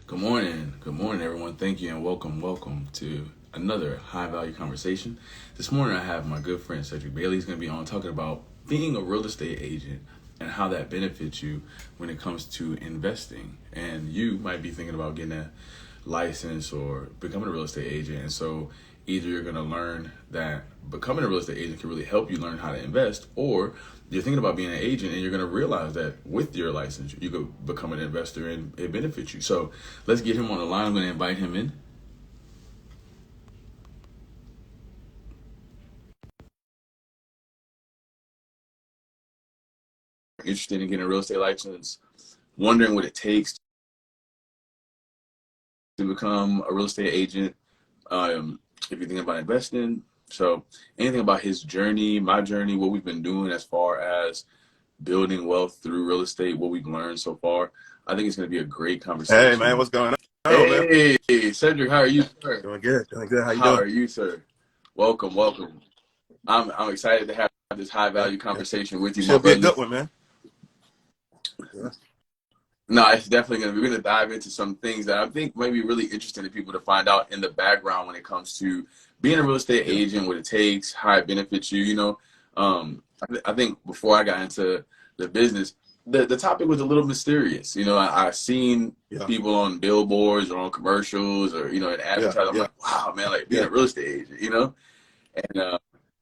Good morning, everyone. Thank you and welcome to another high value conversation. This morning, I have my good friend Cedrick Bailey. He's going to be on talking about being a real estate agent and how that benefits you when it comes to investing. And you might be thinking about getting a license or becoming a real estate agent. And so, either you're going to learn that becoming a real estate agent can really help you learn how to invest, or you're thinking about being an agent and you're going to realize that with your license, you could become an investor and it benefits you. So let's get him on the line. I'm going to invite him in. Interested in getting a real estate license, wondering what it takes to become a real estate agent. If you're thinking about investing, so anything about his journey, my journey, what we've been doing as far as building wealth through real estate, what we've learned so far, I think it's going to be a great Hey man, conversation. what's going on, man? Hey, Cedric, how are you, sir? Doing good, doing good. How you How doing? are you, sir? Welcome. I'm excited to have this high Yeah, value yeah. conversation with you, my Should be a brother. good one, man. Yeah. No, it's definitely going to be. We're going to dive into some things that I think might be really interesting to people to find out in the background when it comes to being a real estate Yeah. agent, what it takes, how it benefits you. I think before I got into the business, the topic was a little mysterious. I've seen Yeah. people on billboards or on commercials or, in Yeah. advertising. I'm Yeah. like, wow, man, like being Yeah. a real estate agent. And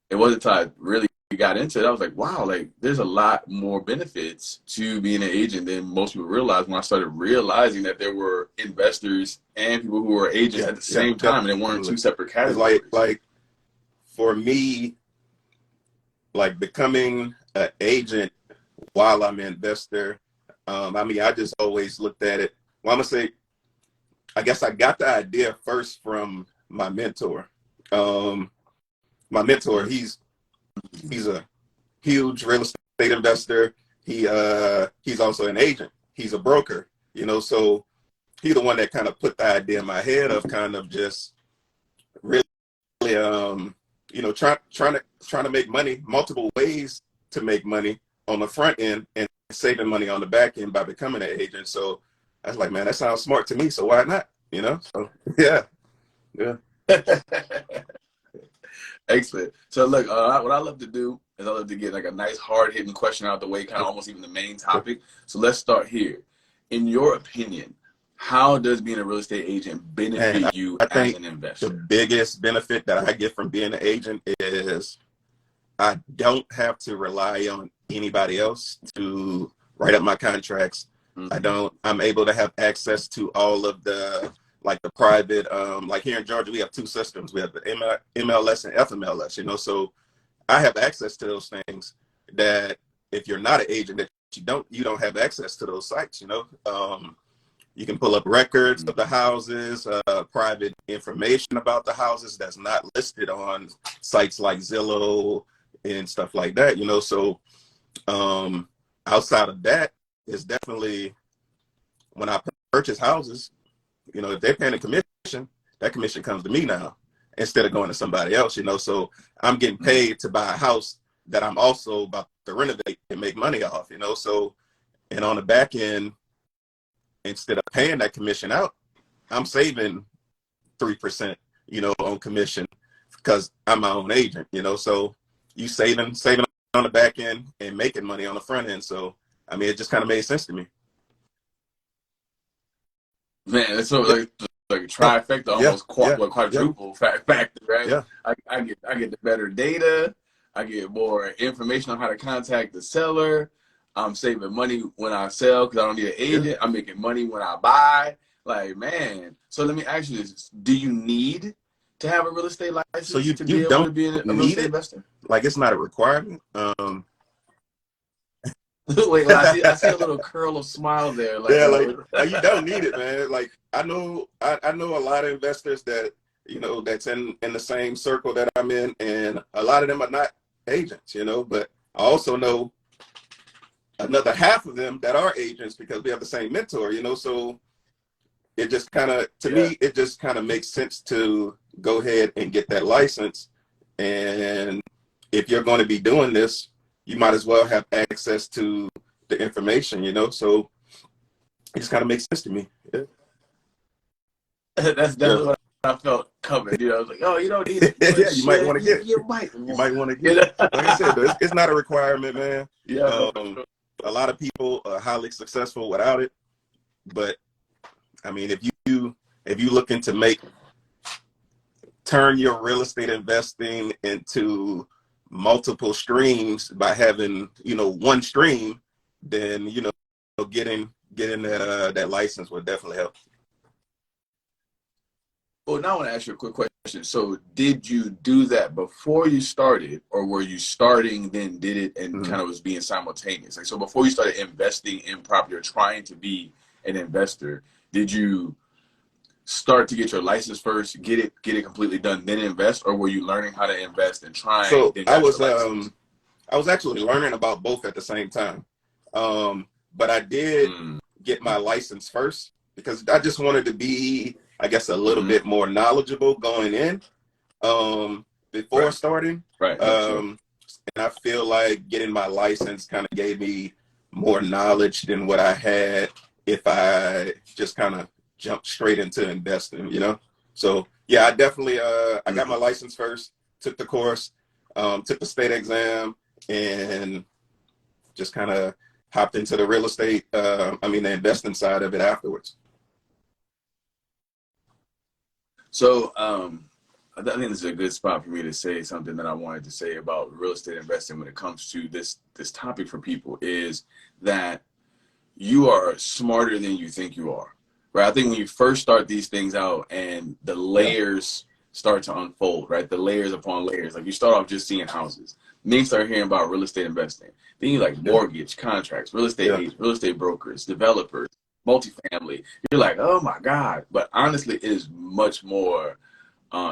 it wasn't until I really got into it, I was like, wow, like there's a lot more benefits to being an agent than most people realize. When I started realizing that there were investors and people who were agents Yeah. at the Yeah. same time, and they weren't Definitely. two separate It's like categories. like for me, like becoming an agent while I'm an investor. I just always looked at it. Well, I'm gonna say, I guess I got the idea first from my mentor. Um, my mentor, he's a huge real estate investor. He's also an agent. He's a broker, so he's the one that kind of put the idea in my head of kind of just really trying to make money, multiple ways to make money on the front end and saving money on the back end by becoming an agent. So I was like, man, that sounds smart to me, so why not? So yeah. Yeah. Excellent. So look, what I love to do is I love to get like a nice hard hitting question out the way, kind of almost even the main topic. So let's start here. In your opinion, how does being a real estate agent And benefit you I as think an the investor? biggest benefit that I get from being an agent is I don't have to rely on anybody else to write up my contracts. Mm-hmm. I'm able to have access to all of the private, like here in Georgia, we have two systems. We have the MLS and FMLS, so I have access to those things that if you're not an agent, that you don't have access to those sites. You can pull up records of the houses, private information about the houses that's not listed on sites like Zillow and stuff like that. So um, outside of that, it's definitely when I purchase houses, if they're paying a commission, that commission comes to me now instead of going to somebody else. So I'm getting paid to buy a house that I'm also about to renovate and make money off. So, and on the back end, instead of paying that commission out, I'm saving 3%, on commission because I'm my own agent. So you saving on the back end and making money on the front end. So it just kind of made sense to me. Man, it's so Yeah, like a trifecta, yeah, almost yeah, yeah, quadruple factor, right? yeah, I get the better data, I get more information on how to contact the seller. I'm saving money when I sell because I don't need an yeah. agent. I'm making money when I buy. Like, man. So let me ask you this: do you need to have a real estate So license to you be able to don't be a real need estate it. investor? Like it's not a requirement. Wait, well, I see a little curl of smile there. Like, Yeah, like you don't need it, man. Like I know a lot of investors that that's in the same circle that I'm in, and a lot of them are not agents. But I also know another half of them that are agents because we have the same mentor. So it just kind of, to yeah. me, it just kind of makes sense to go ahead and get that license. And if you're going to be doing this, you might as well have access to the information. So it just kind of makes sense to me. Yeah. That's Yeah. definitely what I felt coming. I was like, oh, you don't need it, Yeah, but you might shit, want to get it. you might You want might want to it. get it. Like I said, though, it's not a requirement, man. Yeah, no, for Um, sure. a lot of people are highly successful without it, but I mean, if you looking to turn your real estate investing into multiple streams by having one stream, then getting that license would definitely help. Well, now I want to ask you a quick question. So, did you do that before you started, or were you starting, then did it, and Mhm. kind of was being simultaneous? Like, so before you started investing in property or trying to be an investor, did you start to get your license first, get it completely done, then invest, or were you learning how to invest and trying, So then got your license? I was actually learning about both at the same time. But I did Mm. get my license first because I just wanted to be, I guess, a little Mm-hmm. bit more knowledgeable going in before Right. starting. Right. No, sure. And I feel like getting my license kind of gave me more knowledge than what I had if I just kind of jumped straight into investing. So yeah, I definitely I got my license first, took the course, took the state exam, and just kind of hopped into the real estate, the investing side of it afterwards. So, I think this is a good spot for me to say something that I wanted to say about real estate investing when it comes to this topic for people is that you are smarter than you think you are, right? I think when you first start these things out and the Yeah. layers start to unfold, right? The layers upon layers. Like you start off just seeing houses. Then you start hearing about real estate investing. Then you like Yeah. mortgage, contracts, real estate Yeah. agents, real estate brokers, developers, multifamily. You're like, oh my God. But honestly, it is much more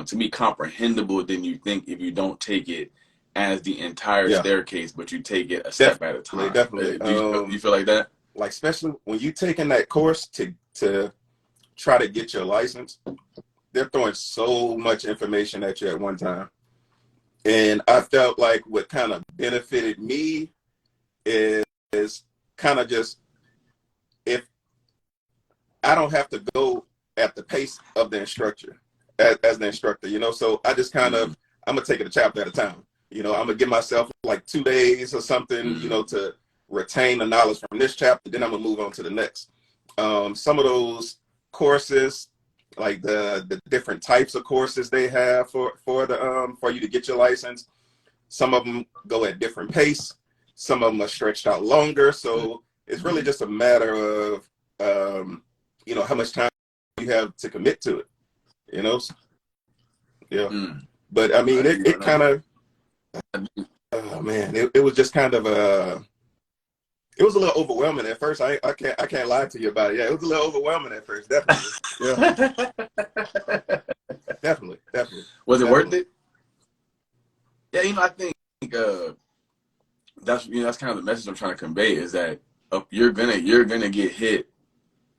to me comprehensible than you think if you don't take it as the entire Yeah. staircase, but you take it a step at a Definitely, time. definitely. Do you feel like that? Like especially when you taking that course to try to get your license, they're throwing so much information at you at one time. And I felt like what kind of benefited me is kind of just if I don't have to go at the pace of the instructor as the instructor, So I just kind of I'm gonna take it a chapter at a time. I'm gonna give myself like 2 days or something, to retain the knowledge from this chapter. Then I'm gonna move on to the next. Some of those courses, like the different types of courses they have for you to get your license. Some of them go at different pace. Some of them are stretched out longer. So it's really just a matter of how much time you have to commit to it. Yeah. But I mean, it kind of, oh man, it was just kind of it was a little overwhelming at first. I can't lie to you about it. Yeah, it was a little overwhelming at first, definitely. Yeah. Definitely. Was it worth it? Yeah, I think that's kind of the message I'm trying to convey is that you're gonna get hit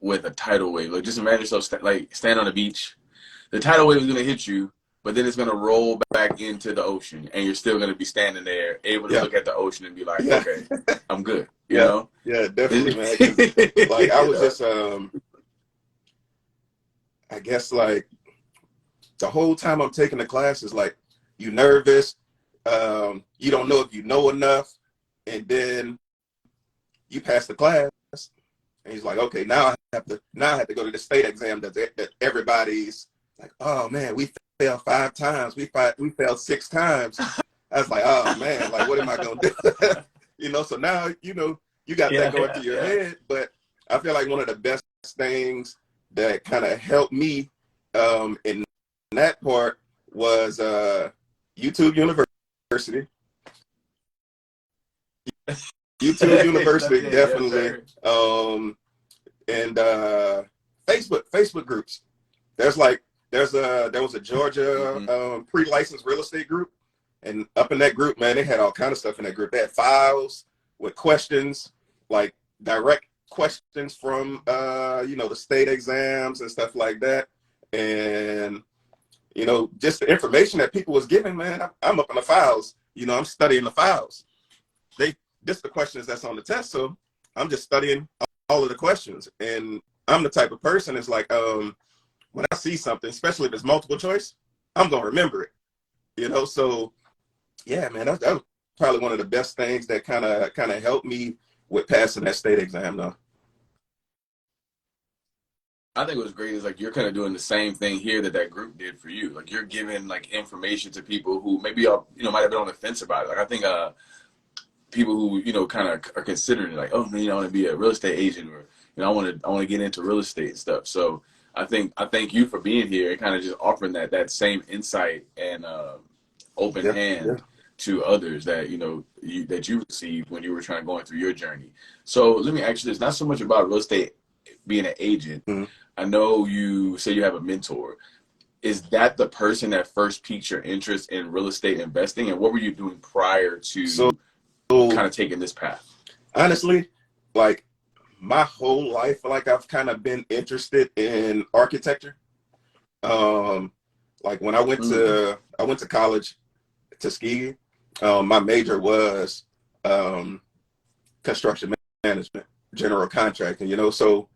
with a tidal wave. Like just imagine yourself stand on the beach. The tidal wave is gonna hit you, but then it's gonna roll back into the ocean, and you're still gonna be standing there, able to look at the ocean and be like, okay, I'm good. Yeah, definitely, man. 'Cause, like I was just I guess like the whole time I'm taking the classes, like you nervous, you don't know if you know enough, and then you pass the class, and he's like, okay, now I have to go to the state exam that everybody's like, oh man, we failed 5 times, we failed 6 times. I was like, oh man, like what am I gonna do? So now you got that going through your head. But I feel like one of the best things that kind of helped me in that part was YouTube University. YouTube University, definitely. And Facebook groups. There was a Georgia pre-licensed real estate group, and up in that group, man, they had all kind of stuff in that group. They had files with questions, like direct questions from the state exams and stuff like that, and just the information that people was giving, man. I'm up in the files. I'm studying the files. Just the questions that's on the test, so I'm just studying all of the questions. And I'm the type of person that's like, when I see something, especially if it's multiple choice, I'm gonna remember it. So yeah, man, that was probably one of the best things that kind of helped me with passing that state exam, though. I think what's great is like you're kind of doing the same thing here that group did for you. Like you're giving like information to people who maybe are, might have been on the fence about it. Like I think people who kind of are considering like, oh man, I want to be a real estate agent, or I want to get into real estate and stuff. So I thank you for being here and kind of just offering that same insight and open Yeah, yeah. hand to others that that you received when you were going through your journey. So let me ask you this: not so much about real estate being an agent. Mhm. I know you say you have a mentor. Is that the person that first piqued your interest in real estate investing, and what were you doing prior So to kind of taking this path? honestly, like my whole life, like I've kind of been interested in architecture. Like when I went to college, Tuskegee, my major was construction management, general contracting, so,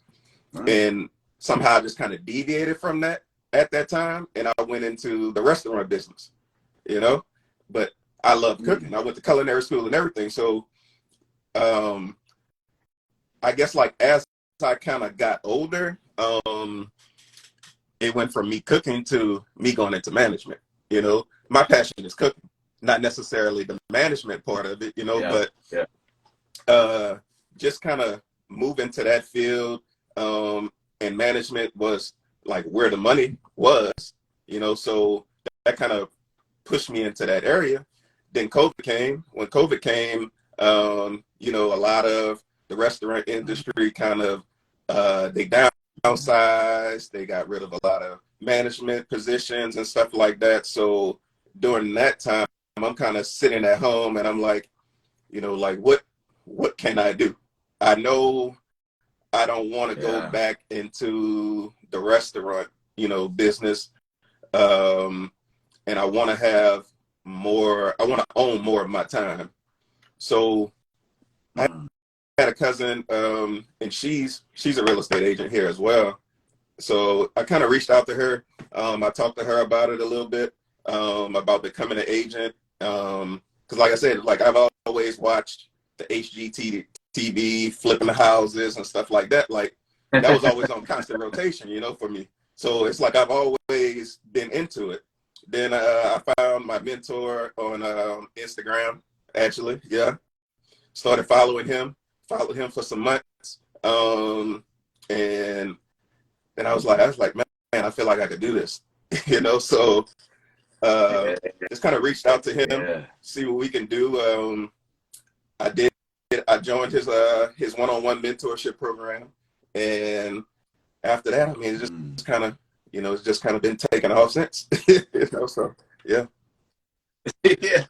and somehow I just kind of deviated from that at that time. And I went into the restaurant business, but I love cooking. I went to culinary school and everything. So, I guess like as I kind of got older, it went from me cooking to me going into management. My passion is cooking, not necessarily the management part of it, Yeah. but just kind of move into that field. And management was like where the money was, so that kind of pushed me into that area. Then COVID came. When COVID came, a lot of the restaurant industry kind of they downsized. They got rid of a lot of management positions and stuff like that. So during that time, I'm kind of sitting at home and I'm like, like what can I do? I know I don't want to go back into the restaurant, business. And I want to have more, I want to own more of my time. So I had a cousin, and she's a real estate agent here as well. So I kind of reached out to her. I talked to her about it a little bit, about becoming an agent. Because like I said, like I've always watched the HGTV, flipping the houses and stuff like that. Like that was always on constant rotation, for me. So it's like I've always been into it. Then I found my mentor on Instagram, actually. Yeah. Started followed him for some months. And I was like, man, I feel like I could do this, so just kind of reached out to him, see what we can do. I joined his one-on-one mentorship program. And after that, I mean, it's just kind of, it's just kind of been taking off since, so yeah. Yeah.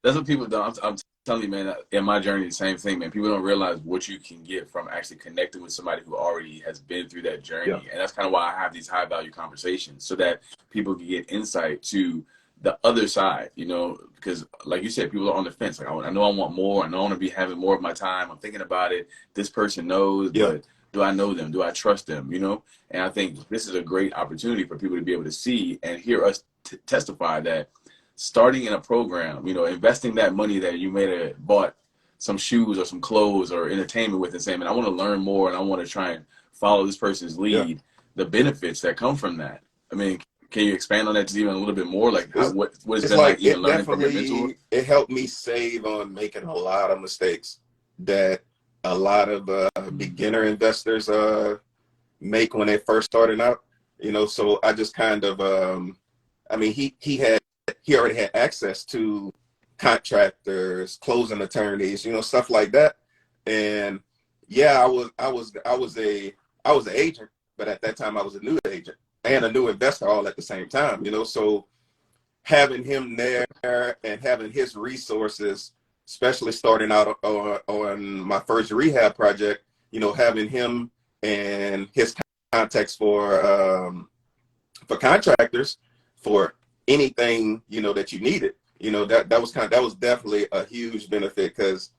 That's what people don't. I'm telling you, man, in my journey, the same thing, man. People don't realize what you can get from actually connecting with somebody who already has been through that journey. Yeah. And that's kind of why I have these high value conversations, so that people can get insight to the other side, because like you said, people are on the fence. Like, I know I want more. I know I want to be having more of my time. I'm thinking about it. This person knows, but do I know them? Do I trust them? And I think this is a great opportunity for people to be able to see and hear us testify that starting in a program, investing that money that you may have bought some shoes or some clothes or entertainment with, and saying, man, I want to learn more and I want to try and follow this person's lead, the benefits that come from that. I mean, can you expand on that just even a little bit more? Like what it's been like even learning from your mentor? It helped me save on making a lot of mistakes that a lot of beginner investors make when they first starting out. So I just kind of, I mean, he already had access to contractors, closing attorneys, stuff like that. And yeah, I was an agent, but at that time I was a new agent and a new investor all at the same time, so having him there and having his resources, especially starting out on my first rehab project, having him and his contacts for contractors for anything, that you needed, that was definitely a huge benefit, because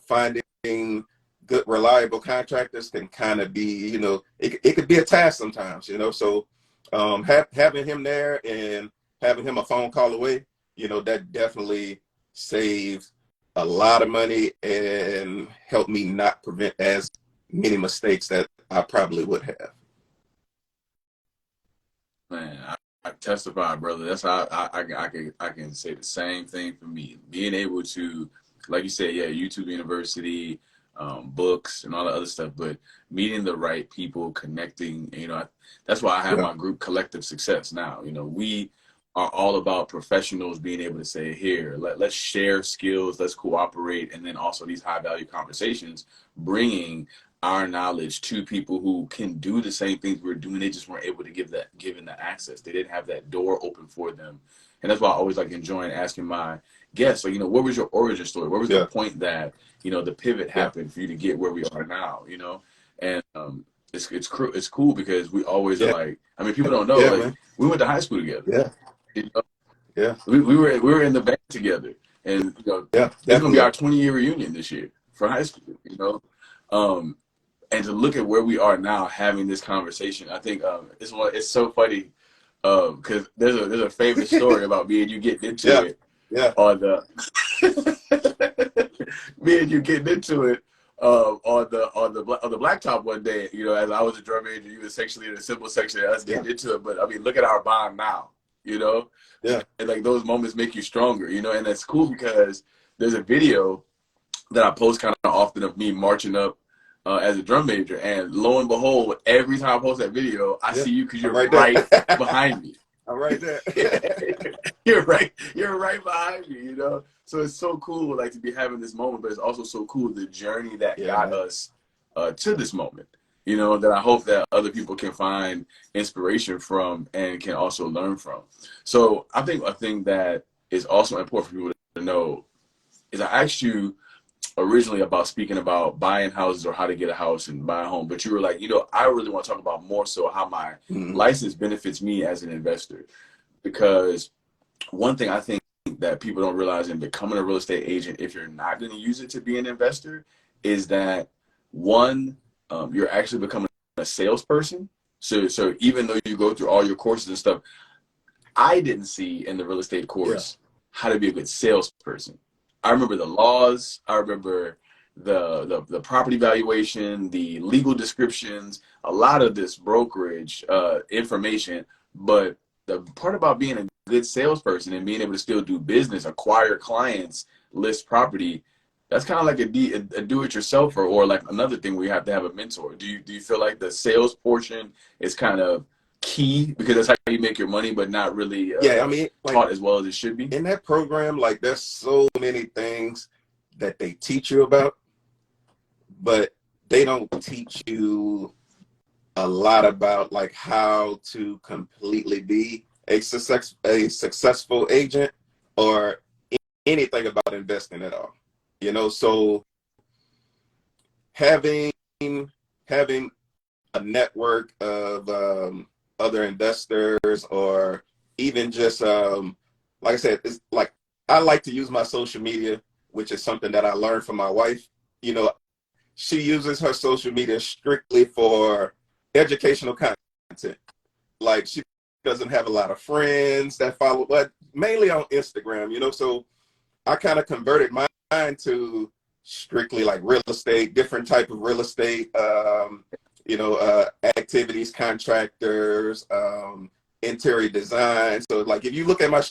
finding good, reliable contractors can kind of be, it could be a task sometimes, So having him there and having him a phone call away, that definitely saved a lot of money and helped me not prevent as many mistakes that I probably would have. Man, I testify, brother. That's how I can say the same thing for me. Being able to, like you said, yeah, YouTube University, books and all the other stuff, but meeting the right people, connecting, that's why I have Yeah. my group Collective Success now. We are all about professionals being able to say, here, let's share skills, let's cooperate, and then also these high value conversations, bringing our knowledge to people who can do the same things we're doing. They just weren't able to given the access. They didn't have that door open for them. And that's why I always like enjoying asking my guests, so, what was your origin story? What was the point that, the pivot happened for you to get where we are now, And it's cool because we always are like, I mean, people don't know, like, man, we went to high school together. Yeah. We were in the band together. And, it's going to be our 20-year reunion this year for high school, and to look at where we are now having this conversation, I think it's so funny because there's a famous story about me and you getting into it. Yeah. On the me and you getting into it on the blacktop one day. As I was a drum major, you were sexually in a simple section, and us getting into it. But I mean, look at our bond now. Yeah. And like those moments make you stronger. And it's cool because there's a video that I post kind of often of me marching up as a drum major, and lo and behold, every time I post that video, I see you because you're right behind me. I'm right there. You're right behind me, So it's so cool, like, to be having this moment, but it's also so cool the journey that got us to this moment. That I hope that other people can find inspiration from and can also learn from. So I think a thing that is also important for people to know is I asked you originally about speaking about buying houses or how to get a house and buy a home, but you were like, I really want to talk about more so how my license benefits me as an investor. Because one thing I think that people don't realize in becoming a real estate agent, if you're not going to use it to be an investor, is that one, you're actually becoming a salesperson. So even though you go through all your courses and stuff, I didn't see in the real estate course how to be a good salesperson. I remember the laws. I remember the property valuation, the legal descriptions, a lot of this brokerage information. But the part about being a good salesperson and being able to still do business, acquire clients, list property, that's kind of like a do-it-yourself or like another thing where you have to have a mentor. Do you feel like the sales portion is kind of key because that's how you make your money, but not really taught as well as it should be? In that program, like, there's so many things that they teach you about, but they don't teach you a lot about like how to completely be a successful agent or anything about investing at all. So having a network of other investors, or even just like I said, it's like I like to use my social media, which is something that I learned from my wife. She uses her social media strictly for educational content. Like, she doesn't have a lot of friends that follow, but mainly on Instagram, so I kind of converted mine to strictly like real estate, different type of real estate, activities, contractors, interior design. So like if you look at my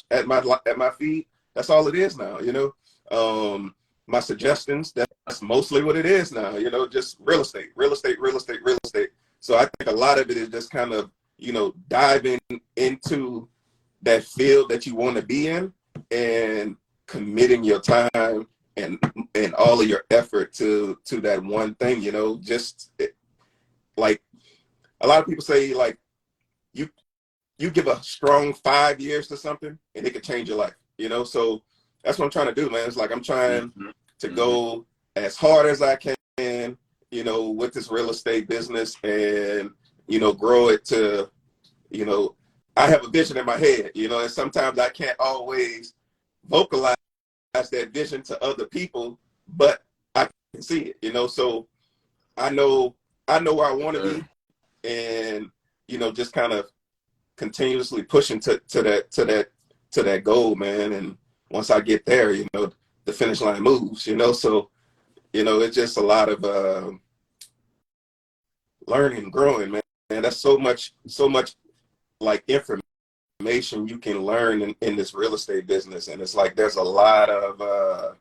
feed, that's all it is now, my suggestions, that's mostly what it is now, just real estate. So I think a lot of it is just kind of, diving into that field that you want to be in and committing your time and all of your effort to that one thing, like a lot of people say, like, you give a strong 5 years to something and it could change your life, so that's what I'm trying to do, man. It's like I'm trying to go as hard as I can, with this real estate business and, grow it to, I have a vision in my head, and sometimes I can't always vocalize that vision to other people, but I can see it, so I know where I want to Sure. be, and just kind of continuously pushing to that goal, man. And once I get there, the finish line moves, so it's just a lot of learning, growing, man. And that's so much like information you can learn in this real estate business. And it's like there's a lot of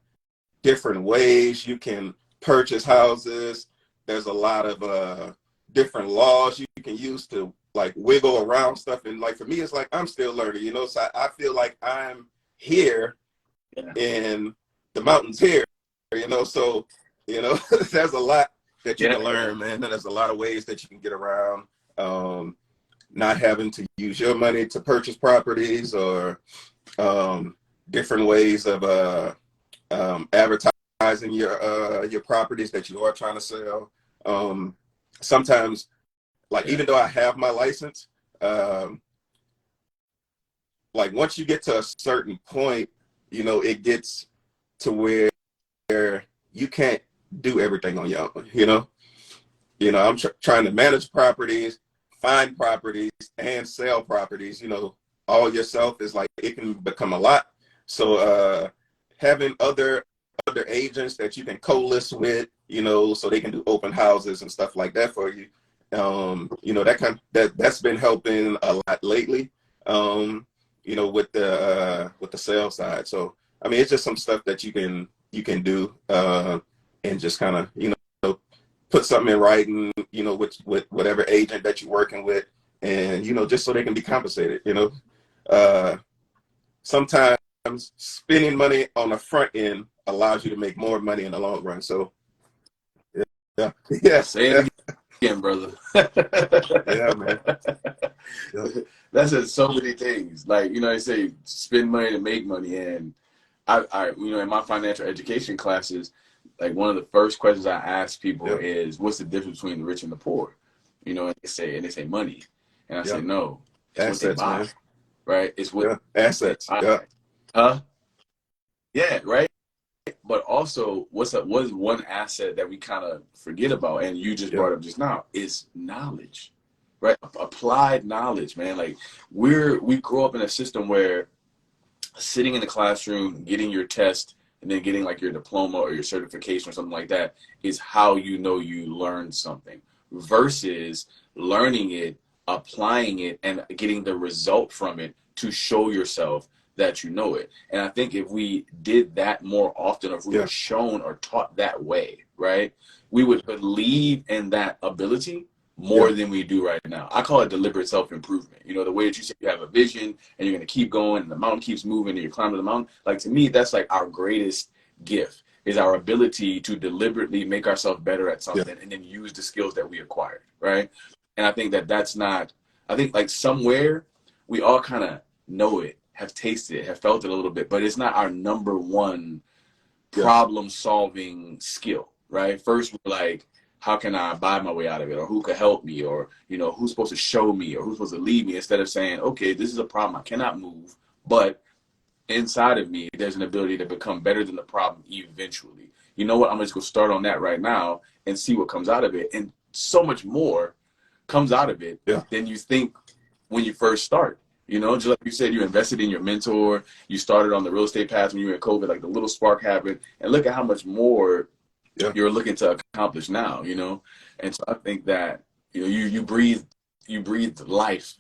different ways you can purchase houses. There's a lot of different laws you can use to like wiggle around stuff. And like for me, it's like I'm still learning, so I feel like I'm here in the mountains here, so there's a lot that you can learn, man. And there's a lot of ways that you can get around, not having to use your money to purchase properties, or different ways of advertising your properties that you are trying to sell. Sometimes, like even though I have my license, like once you get to a certain point, it gets to where you can't do everything on your own. I'm trying to manage properties, find properties, and sell properties. All yourself is like it can become a lot. So having other agents that you can co-list with, so they can do open houses and stuff like that for you. That's been helping a lot lately. With the sales side. So I mean, it's just some stuff that you can do, and just kind of put something in writing, with whatever agent that you're working with, and just so they can be compensated. Sometimes spending money on the front end allows you to make more money in the long run. So yeah. Say it again, brother. Yeah, man. Yeah. That says so many things. Like, I say spend money to make money. And I in my financial education classes, like one of the first questions I ask people is, what's the difference between the rich and the poor? And they say money. And I say, no, it's assets, what they buy. Man. Right? It's what assets. Yeah, right. But also, what is one asset that we kind of forget about, and you just brought up just now, is knowledge, right? Applied knowledge, man. Like we grow up in a system where sitting in the classroom, getting your test, and then getting like your diploma or your certification or something like that is how you learned something, versus learning it, applying it, and getting the result from it to show yourself that you know it. And I think if we did that more often, or if we were shown or taught that way, right, we would believe in that ability more than we do right now. I call it deliberate self-improvement. The way that you say you have a vision and you're going to keep going and the mountain keeps moving and you're climbing the mountain. Like, to me, that's like our greatest gift, is our ability to deliberately make ourselves better at something and then use the skills that we acquired, right? And I think that's not, I think like somewhere we all kind of know it, have tasted it, have felt it a little bit, but it's not our number one problem solving skill, right? First, we're like, how can I buy my way out of it? Or who could help me? Or, who's supposed to show me? Or who's supposed to lead me? Instead of saying, okay, this is a problem I cannot move, but inside of me, there's an ability to become better than the problem eventually. You know what? I'm just going to start on that right now and see what comes out of it. And so much more comes out of it than you think when you first start. Just like you said, you invested in your mentor, you started on the real estate path when you were in COVID, like the little spark happened, and look at how much more you're looking to accomplish now, And so I think that, you breathe life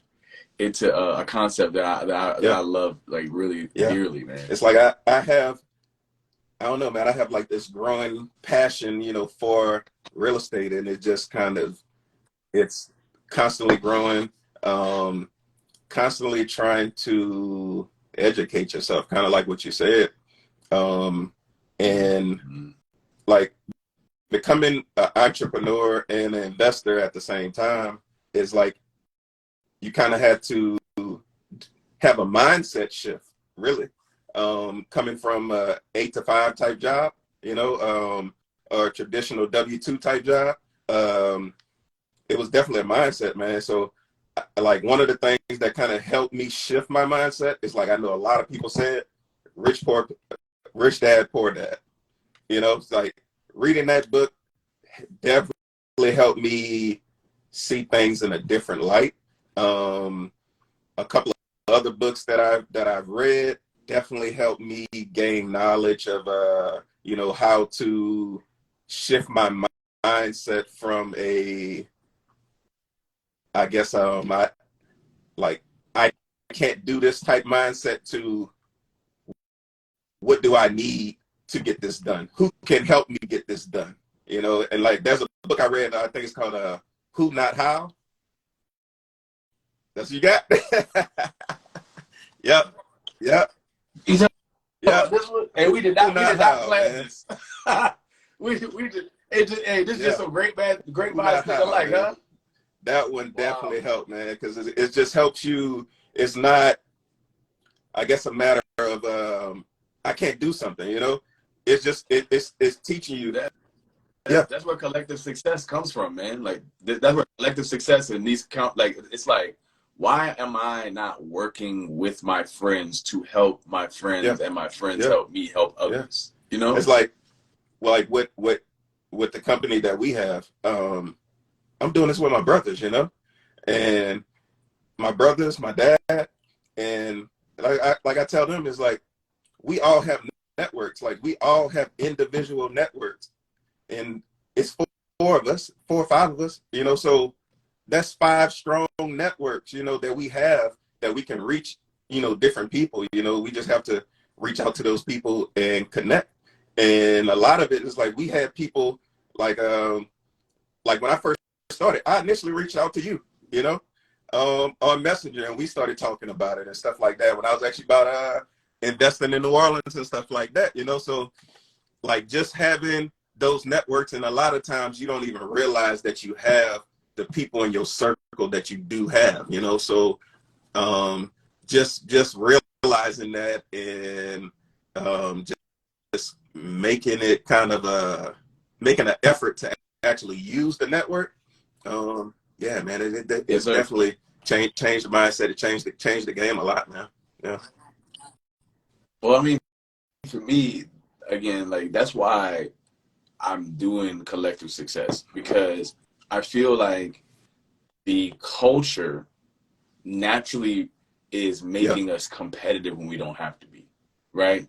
into a concept that I love, like really dearly, man. It's like I don't know, man, I have like this growing passion, for real estate, and it just it's constantly growing. Constantly trying to educate yourself, kind of like what you said, and like becoming an entrepreneur and an investor at the same time is like you kind of had to have a mindset shift, really, coming from a 8 to 5 type job, or a traditional W-2 type job. It was definitely a mindset, man. So like one of the things that kind of helped me shift my mindset is, like, I know a lot of people said rich dad, poor dad. It's like reading that book definitely helped me see things in a different light. A couple of other books that I've read definitely helped me gain knowledge of how to shift my mindset from I can't do this type mindset to what do I need to get this done? Who can help me get this done? And like there's a book I read, I think it's called Who Not How. That's what you got? Yep. Yep. Yeah, this one, and we did not plan this. we did. This is just some great minds think alike, huh? That one definitely helped, man, because it just helps you. It's not, I guess, a matter of I can't do something, It's just it's teaching you that. Yeah, that's where collective success comes from, man. Like that's where collective success and these count. Like it's like, why am I not working with my friends to help my friends and my friends help me help others? It's like, well, like with the company that we have, I'm doing this with my brothers, and my brothers, my dad, and like I tell them, is like we all have networks, like we all have individual networks, and it's four or five of us, so that's 5 strong networks, that we have that we can reach, different people. We just have to reach out to those people and connect. And a lot of it is like we had people like when I first started, I initially reached out to you, on Messenger, and we started talking about it and stuff like that when I was actually about investing in New Orleans and stuff like that, so like just having those networks, and a lot of times you don't even realize that you have the people in your circle that you do have, so just realizing that, and just making it kind of making an effort to actually use the network. Yeah, man, it's definitely changed the mindset. It changed the game a lot, man. Yeah. Well, I mean, for me, again, like that's why I'm doing collective success, because I feel like the culture naturally is making us competitive when we don't have to be, right?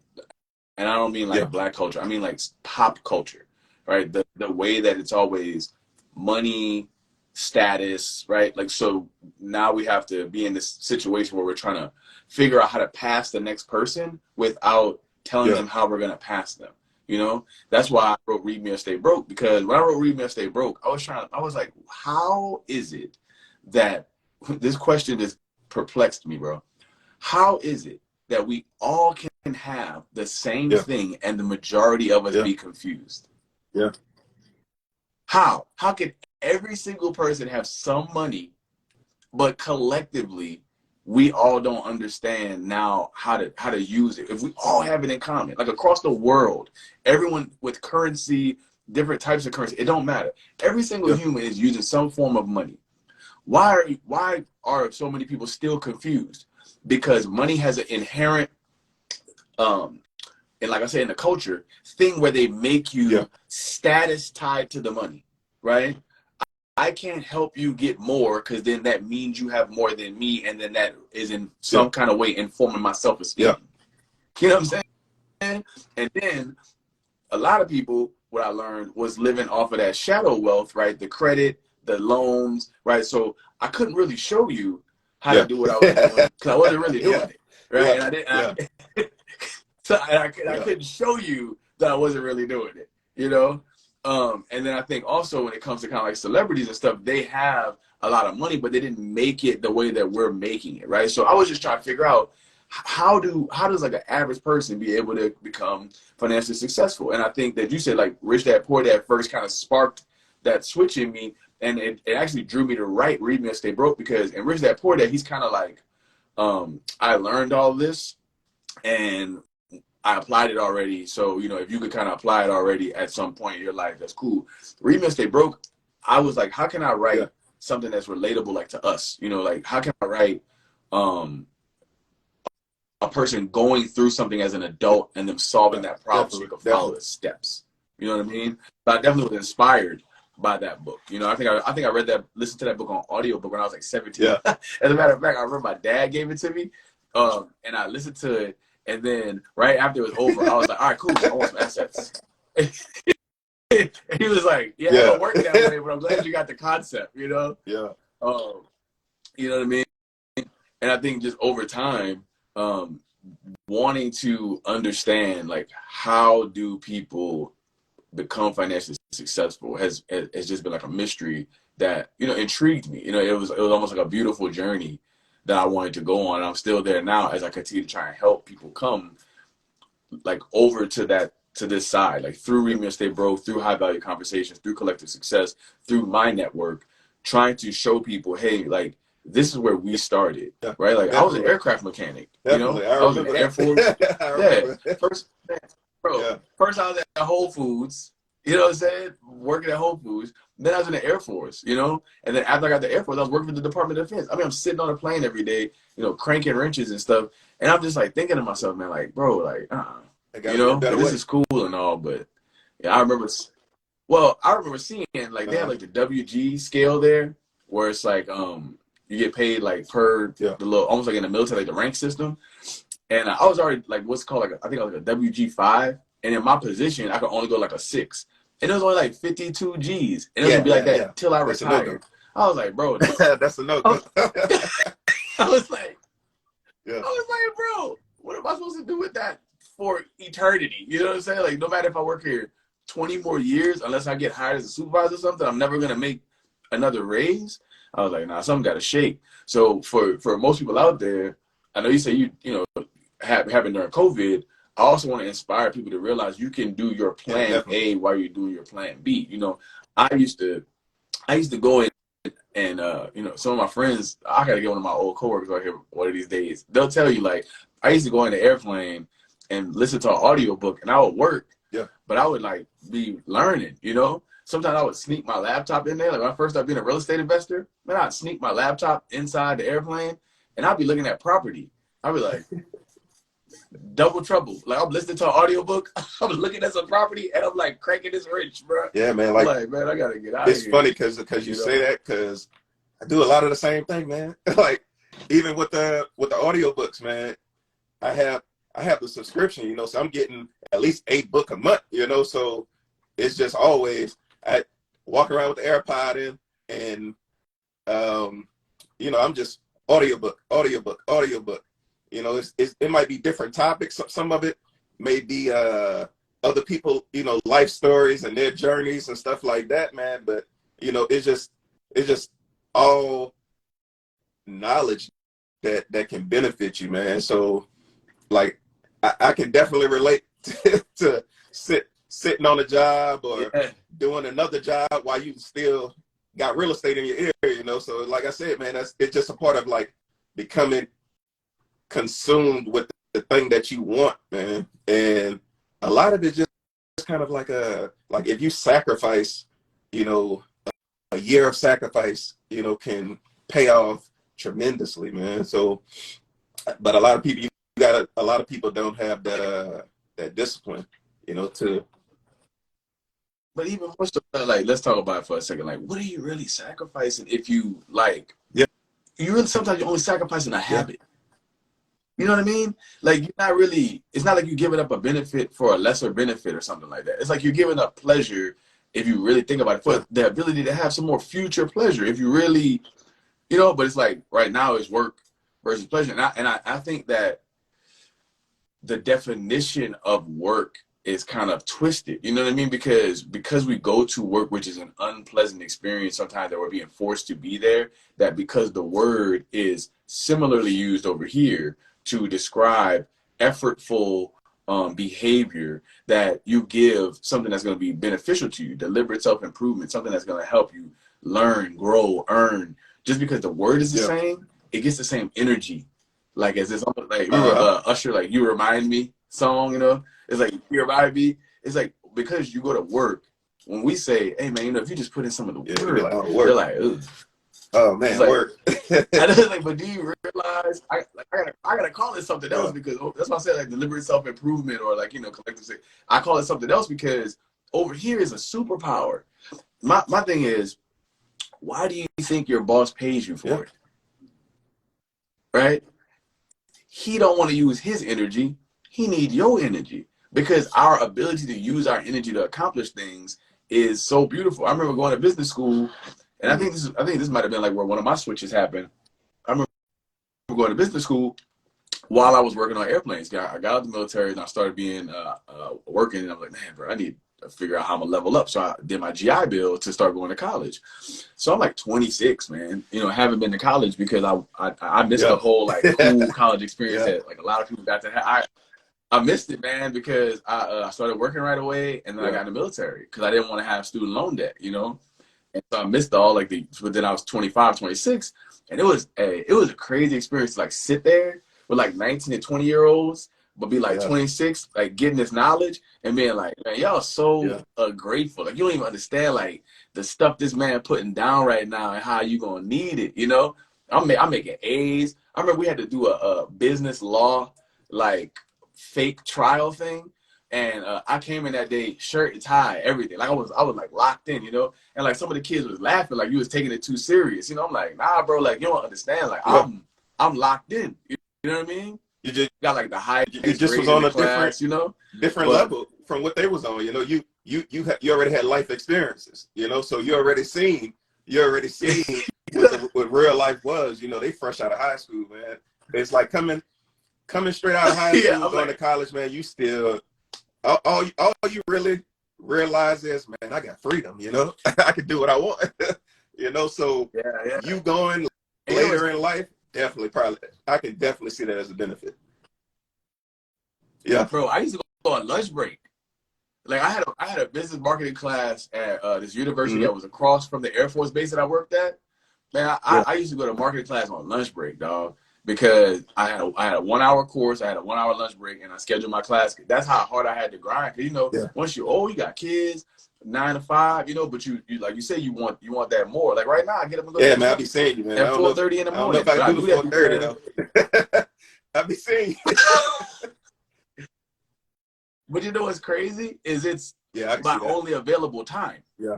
And I don't mean like Black culture. I mean like pop culture, right? The way that it's always money, status, right? Like, so now we have to be in this situation where we're trying to figure out how to pass the next person without telling them how we're going to pass them. That's why I wrote Read Me or Stay Broke, because when I wrote Read Me or Stay Broke, I was like, how is it that this question just perplexed me, bro? How is it that we all can have the same thing and the majority of us be confused? Yeah. How can every single person have some money, but collectively we all don't understand now how to use it? If we all have it in common, like across the world, everyone with currency, different types of currency, it don't matter. Every single human is using some form of money. Why are so many people still confused? Because money has an inherent, and like I said, in the culture thing where they make you status tied to the money, right? I can't help you get more because then that means you have more than me, and then that is in some kind of way informing my self-esteem. You know what I'm saying? And then a lot of people, what I learned, was living off of that shadow wealth, right? The credit, the loans, right? So I couldn't really show you how to do what I was doing because I wasn't really doing it, right? And I didn't. I couldn't show you that I wasn't really doing it, And then I think also when it comes to kind of like celebrities and stuff, they have a lot of money, but they didn't make it the way that we're making it, right? So I was just trying to figure out how does like an average person be able to become financially successful? And I think that you said like Rich Dad Poor Dad first kind of sparked that switch in me, and it actually drew me to write Read Me or Stay Broke, because in Rich Dad Poor Dad, he's kind of like, I learned all this and I applied it already. So, if you could kind of apply it already at some point in your life, that's cool. Read Me or Stay Broke, I was like, how can I write something that's relatable, like to us? Like how can I write a person going through something as an adult and them solving that problem so you can follow the steps? You know what I mean? But I definitely was inspired by that book. You know, I think I read that, listened to that book on audiobook when I was like 17. Yeah. As a matter of fact, I remember my dad gave it to me, and I listened to it, and then right after it was over, I was like, all right, cool, I want some assets. And he was like, yeah, it don't work that way, but I'm glad you got the concept, you know? Yeah. You know what I mean? And I think just over time, wanting to understand, like, how do people become financially successful has just been like a mystery that, you know, intrigued me. You know, it was almost like a beautiful journey that I wanted to go on. I'm still there now as I continue to try and help people come like over to this side, like through Real Estate Bro, through High Value Conversations, through Collective Success, through my network, trying to show people, hey, like, this is where we started, right? Like, definitely. I was an aircraft mechanic, definitely. You know? I was in the Air Force. First, bro, yeah. First I was at Whole Foods, you know what I'm saying? Working at Whole Foods. Then I was in the Air Force, you know? And then after I got the Air Force, I was working for the Department of Defense. I mean, I'm sitting on a plane every day, you know, cranking wrenches and stuff. And I'm just like thinking to myself, man, like, bro, like, you know, this is cool and all, but yeah, I remember seeing like they have like the WG scale there, where it's like you get paid like per the little, almost like in the military, like the rank system. And I was already like what's called like I think I was like a WG5, and in my position I could only go like a 6, and it was only like 52 Gs, and it was gonna be like that till I retired. I was like, bro, that's a no-go. I was like, bro, what am I supposed to do with that for eternity? You know what I'm saying? Like, no matter if I work here 20 more years, unless I get hired as a supervisor or something, I'm never gonna make another raise. I was like, nah, something gotta shake. So for most people out there, I know you say you know happened during COVID. I also want to inspire people to realize you can do your plan A while you're doing your plan B. You know, I used to go in and you know, some of my friends, I gotta get one of my old coworkers out here one of these days. They'll tell you, like, I used to go in the airplane and listen to an audiobook, and I would work. Yeah. But I would like be learning, you know? Sometimes I would sneak my laptop in there. Like when I first started being a real estate investor, man, I'd sneak my laptop inside the airplane and I'd be looking at property. I'd be like, double trouble. Like I'm listening to an audiobook, I'm looking at some property, and I'm like cranking this wrench, bro. Yeah, man. Like man, I gotta get out of here. It's funny because you say that, because I do a lot of the same thing, man. Like even with the audiobooks, man, I have the subscription, you know, so I'm getting at least 8 books a month, you know, so it's just always I walk around with the AirPod in, and you know, I'm just audiobook. You know, it might be different topics. Some of it may be other people, you know, life stories and their journeys and stuff like that, man. But you know, it's just all knowledge that can benefit you, man. So like I can definitely relate to sitting on a job or doing another job while you still got real estate in your ear, you know. So like I said, man, it's just a part of like becoming consumed with the thing that you want, man. And a lot of it just kind of like if you sacrifice, you know, a year of sacrifice, you know, can pay off tremendously, man. So, but a lot of people don't have that discipline, you know, to. But even more so, like, let's talk about it for a second. Like, what are you really sacrificing if you like? Yeah. You really sometimes you're only sacrificing a habit. You know what I mean? Like you're not really. It's not like you're giving up a benefit for a lesser benefit or something like that. It's like you're giving up pleasure if you really think about it, for the ability to have some more future pleasure. If you really, you know. But it's like right now it's work versus pleasure, and I think that the definition of work is kind of twisted, you know what I mean? Because we go to work, which is an unpleasant experience sometimes, that we're being forced to be there, that because the word is similarly used over here to describe effortful behavior, that you give something that's going to be beneficial to you, deliberate self-improvement, something that's going to help you learn, grow, earn. Just because the word is the same, it gets the same energy. Like as it's almost like Usher, like You Remind Me song, you know? It's like You Remind Me. It's like because you go to work, when we say, hey man, you know, if you just put in some of the work, they're like, ugh. Oh man, like, work. And it's like, but do you realize I gotta call it something else, because that's why I said like deliberate self-improvement, or like, you know, collective. I call it something else because over here is a superpower. my thing is, why do you think your boss pays you for it? Right? He don't want to use his energy. He needs your energy because our ability to use our energy to accomplish things is so beautiful. I remember going to business school, and I think this might have been like where one of my switches happened. I remember going to business school while I was working on airplanes. I got out of the military and I started being working, and I'm like, man, bro, I need to figure out how I'm gonna level up. So I did my GI Bill to start going to college. So I'm like 26, man. You know, haven't been to college because I missed the whole like cool college experience that like a lot of people got to have. I missed it, man, because I started working right away, and then I got in the military because I didn't want to have student loan debt, you know. And so I missed all like but then I was 25, 26, and it was a crazy experience to like sit there with like 19 and 20-year-olds, but be like 26, like getting this knowledge and being like, man, y'all so grateful. Like you don't even understand like the stuff this man putting down right now and how you gonna need it, you know. I'm making A's. I remember we had to do a business law like fake trial thing. And I came in that day, shirt and tie, everything. Like I was like locked in, you know. And like some of the kids was laughing, like you was taking it too serious, you know. I'm like, nah, bro, like you don't understand. Like I'm locked in. You know what I mean? You just got like the highest just was grade on in the a class, you know, different level from what they was on. You know, you already had life experiences, you know, so you already seen what real life was. You know, they fresh out of high school, man. It's like coming straight out of high school, going to college, man. You still all you really realize is, man, I got freedom. You know, I can do what I want. You know, so you going later in life. Definitely, probably. I can definitely see that as a benefit. Yeah, bro. I used to go on lunch break. Like I had a business marketing class at this university that was across from the Air Force base that I worked at. Man, I used to go to marketing class on lunch break, dog, because I had a 1 hour course, I had a 1 hour lunch break, and I scheduled my class. That's how hard I had to grind. Cause you know, once you're old, you got kids, 9 to 5, you know, but you like you say you want that more. Like right now, I get up and go. Yeah, man, I be seeing you, man. At 4:30 in the morning. I don't know if I can do the 4:30 though. I be seeing you. But you know what's crazy is it's I my only available time. Yeah.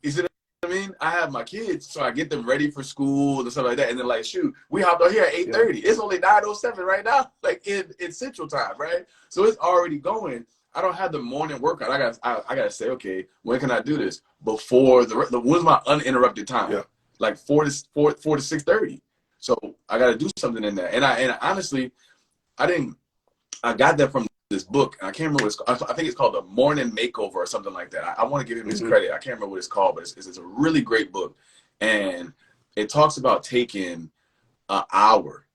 You see what I mean? I have my kids, so I get them ready for school and stuff like that. And then like, shoot, we hopped on here at 8:30. It's only 9:07 right now, like in Central Time, right? So it's already going. I don't have the morning workout. I gotta say, okay, when can I do this before when's my uninterrupted time? Yeah. Like 4 to 6:30. So I gotta do something in there. And I honestly, I got that from this book. I can't remember what it's called. I think it's called The Morning Makeover or something like that. I want to give him his credit. I can't remember what it's called, but it's a really great book. And it talks about taking an hour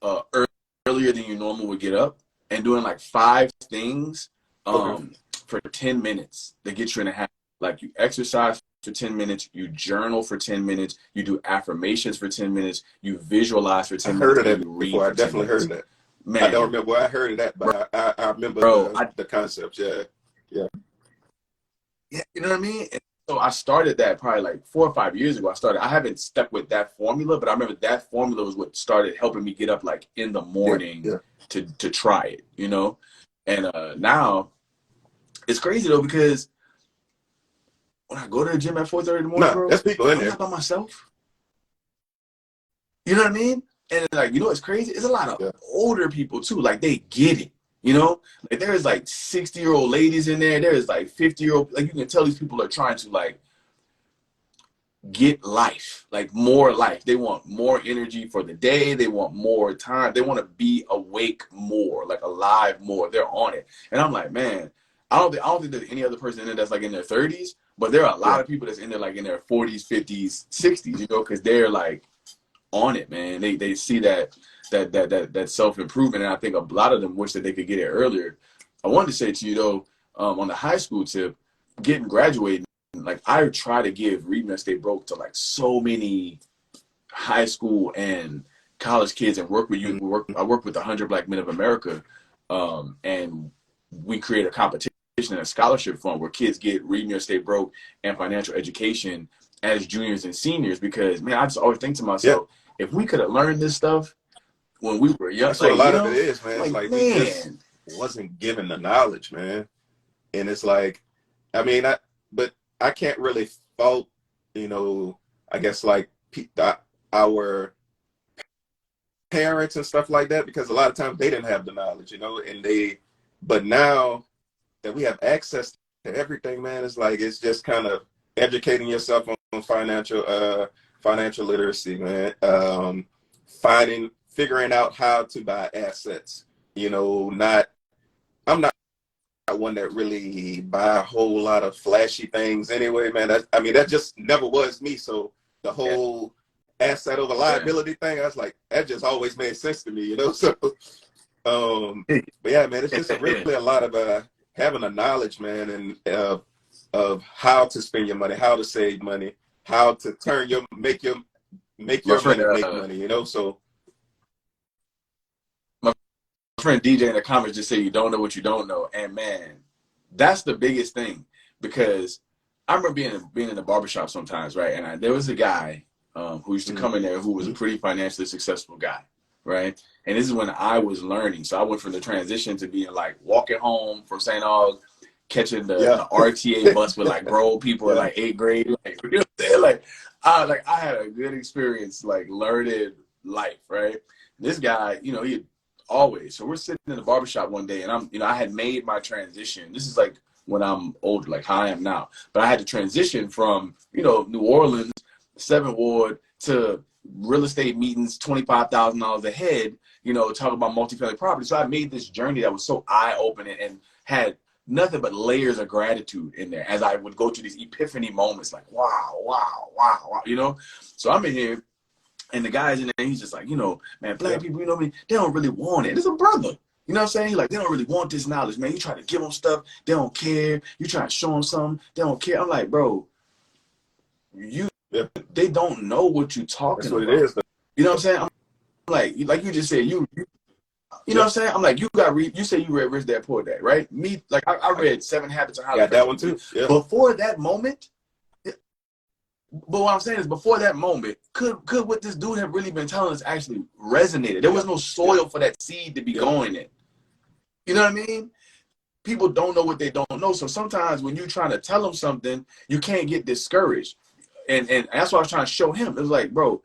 earlier than you normally would get up and doing like 5 things for 10 minutes that get you in a habit. Like you exercise for 10 minutes, you journal for 10 minutes, you do affirmations for 10 minutes, you visualize for 10 minutes. I heard of that before. I definitely heard of that. Man, I don't remember where I heard of that, but I remember the concepts. Yeah. Yeah, you know what I mean? And so I started that probably like 4 or 5 years ago. I haven't stuck with that formula, but I remember that formula was what started helping me get up like in the morning to try it, you know? And now it's crazy though, because when I go to the gym at 4:30 in the morning, bro, there's people in I'm there. not by myself. You know what I mean? And like, you know what's crazy? It's a lot of older people too. Like they get it, you know? Like there's like 60-year-old ladies in there. There's like 50-year-old, like you can tell these people are trying to like get life, like more life. They want more energy for the day. They want more time. They want to be awake more, like alive more. They're on it. And I'm like, man, I don't think there's any other person in there that's like in their 30s, but there are a lot of people that's in there like in their 40s, 50s, 60s, you know, because they're like on it, man. They see that self-improvement, and I think a lot of them wish that they could get it earlier. I wanted to say to you though, on the high school tip, graduating, like I try to give Reading Stay Broke to like so many high school and college kids and work with you. I work with 100 Black Men of America, and we create a competition and a scholarship fund where kids get Reading Your Stay Broke and financial education as juniors and seniors, because man, I just always think to myself, if we could have learned this stuff when we were young, that's what a lot of it is, man. It's like we just wasn't given the knowledge, man. And it's like, I mean, but I can't really fault, you know, I guess like our parents and stuff like that, because a lot of times they didn't have the knowledge, you know, but now that we have access to everything, man, it's like, it's just kind of educating yourself on financial literacy, man. Figuring out how to buy assets, you know, I'm not one that really buy a whole lot of flashy things anyway, man. That just never was me. So the whole asset over liability thing, I was like, that just always made sense to me, you know? So, but yeah, man, it's just really a lot of having a knowledge, man, and of how to spend your money, how to save money, how to make your friend, money make money, you know? So my friend DJ in the comments just say you don't know what you don't know. And man, that's the biggest thing, because I remember being in the barbershop sometimes, right? And there was a guy who used to come in there who was a pretty financially successful guy, right? And this is when I was learning. So I went from the transition to being like walking home from St. Aug, catching the RTA bus with like bro people in like 8th grade. Like, you know what I'm saying? Like I had a good experience like learning life, right? This guy, you know, he always, so we're sitting in the barbershop one day, and I had made my transition. This is like when I'm older, like how I am now. But I had to transition from, New Orleans, 7th Ward, to real estate meetings, $25,000 a head, talking about multifamily property. So I made this journey that was so eye-opening and had nothing but layers of gratitude in there as I would go through these epiphany moments, like, wow. So I'm in here, and the guy's in there, he's just like, man, black people, they don't really want it. It's a brother. You know what I'm saying? He's like, they don't really want this knowledge, man. You try to give them stuff, they don't care. You try to show them something, they don't care. I'm like, bro, they don't know what you're talking about. It is. You know what I'm saying? I'm like you just said, you know what I'm saying? I'm like, you say you read Rich Dad Poor Dad, right? Me, like I read 7 Habits of Highly Effective. That one too. Yeah. Before that moment, but what I'm saying is, before that moment, could what this dude have really been telling us actually resonated? There was no soil for that seed to be going in. You know what I mean? People don't know what they don't know. So sometimes when you're trying to tell them something, you can't get discouraged. And that's what I was trying to show him. It was like, bro,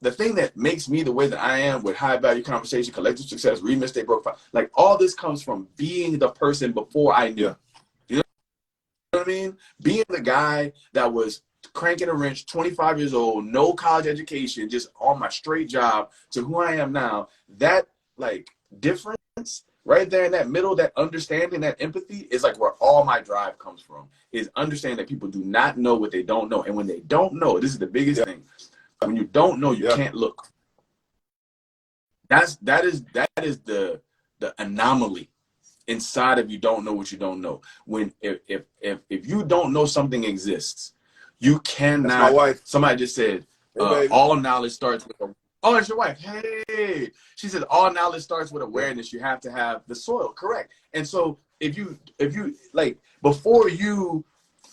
the thing that makes me the way that I am with high value conversation, collective success, real estate profile, like all this comes from being the person before I knew. You know what I mean? Being the guy that was cranking a wrench, 25 years old, no college education, just on my straight job, to who I am now. That like difference right there in that middle, that understanding, that empathy is like where all my drive comes from, is understanding that people do not know what they don't know. And when they don't know, this is the biggest thing. When you don't know, you can't look. That is the anomaly inside of you don't know what you don't know. When if you don't know something exists, you cannot. That's my wife. Somebody just said, all knowledge starts with oh, it's your wife. Hey, she said all knowledge starts with awareness. You have to have the soil, correct? And so if you like, before you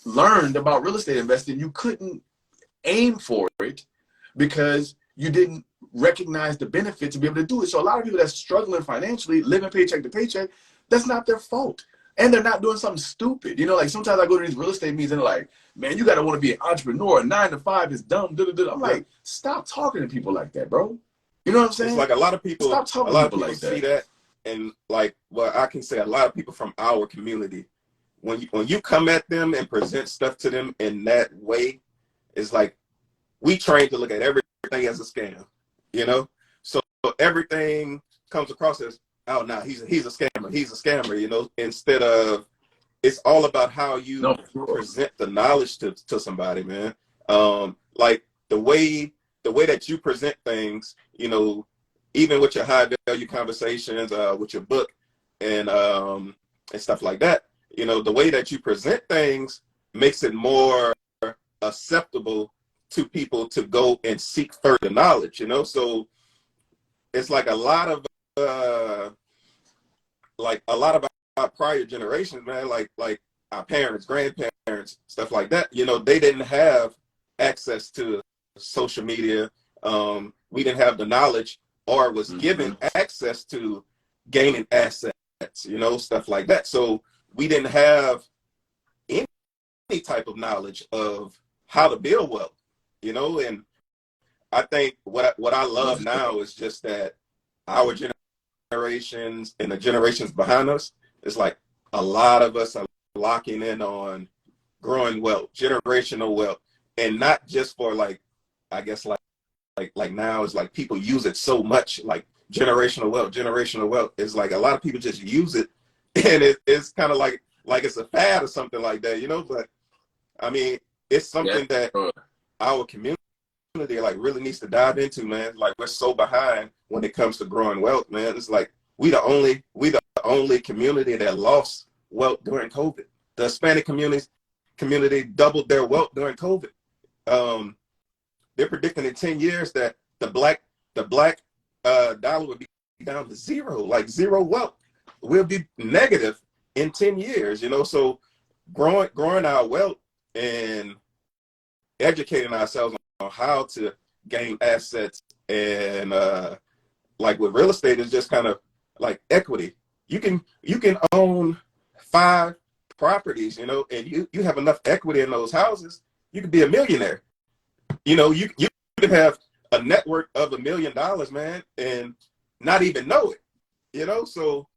learned about real estate investing, you couldn't aim for it because you didn't recognize the benefit to be able to do it. So a lot of people that's struggling financially, living paycheck to paycheck, that's not their fault. And they're not doing something stupid. Like sometimes I go to these real estate meetings and they're like, man, you got to want to be an entrepreneur. 9 to 5 is dumb. I'm like, stop talking to people like that, bro. You know what I'm saying? It's like a lot of people, stop talking to people like that. See that. And like, well, I can say a lot of people from our community, when you come at them and present stuff to them in that way, it's like, we train to look at everything as a scam, So everything comes across as, oh, no, he's a scammer, instead of, it's all about how you present the knowledge to somebody, man. Like the way that you present things, even with your high value conversations, with your book and stuff like that, the way that you present things makes it more acceptable to people to go and seek further knowledge, So it's like a lot of our prior generations, man, like our parents, grandparents, stuff like that, they didn't have access to social media. We didn't have the knowledge, or was given access to gaining assets, stuff like that. So we didn't have type of knowledge of how to build wealth, you know. And I think what I love now is just that our generations and the generations behind us, it's like a lot of us are locking in on growing wealth, generational wealth, and not just for like, I guess like now it's like people use it so much, like generational wealth is like a lot of people just use it, and it's kind of like it's a fad or something like that, you know. But I mean, it's something that our community like really needs to dive into, man. Like we're so behind when it comes to growing wealth, man. It's like we the only community that lost wealth during COVID. The Hispanic community doubled their wealth during COVID. They're predicting in 10 years that the black dollar would be down to zero, like zero wealth. We'll be negative in 10 years, you know. So growing our wealth and educating ourselves on how to gain assets, and like with real estate is just kind of like equity. You can own 5 properties, you know, and you have enough equity in those houses, you could be a millionaire. You know, you could have a network of $1 million, man, and not even know it, you know. So,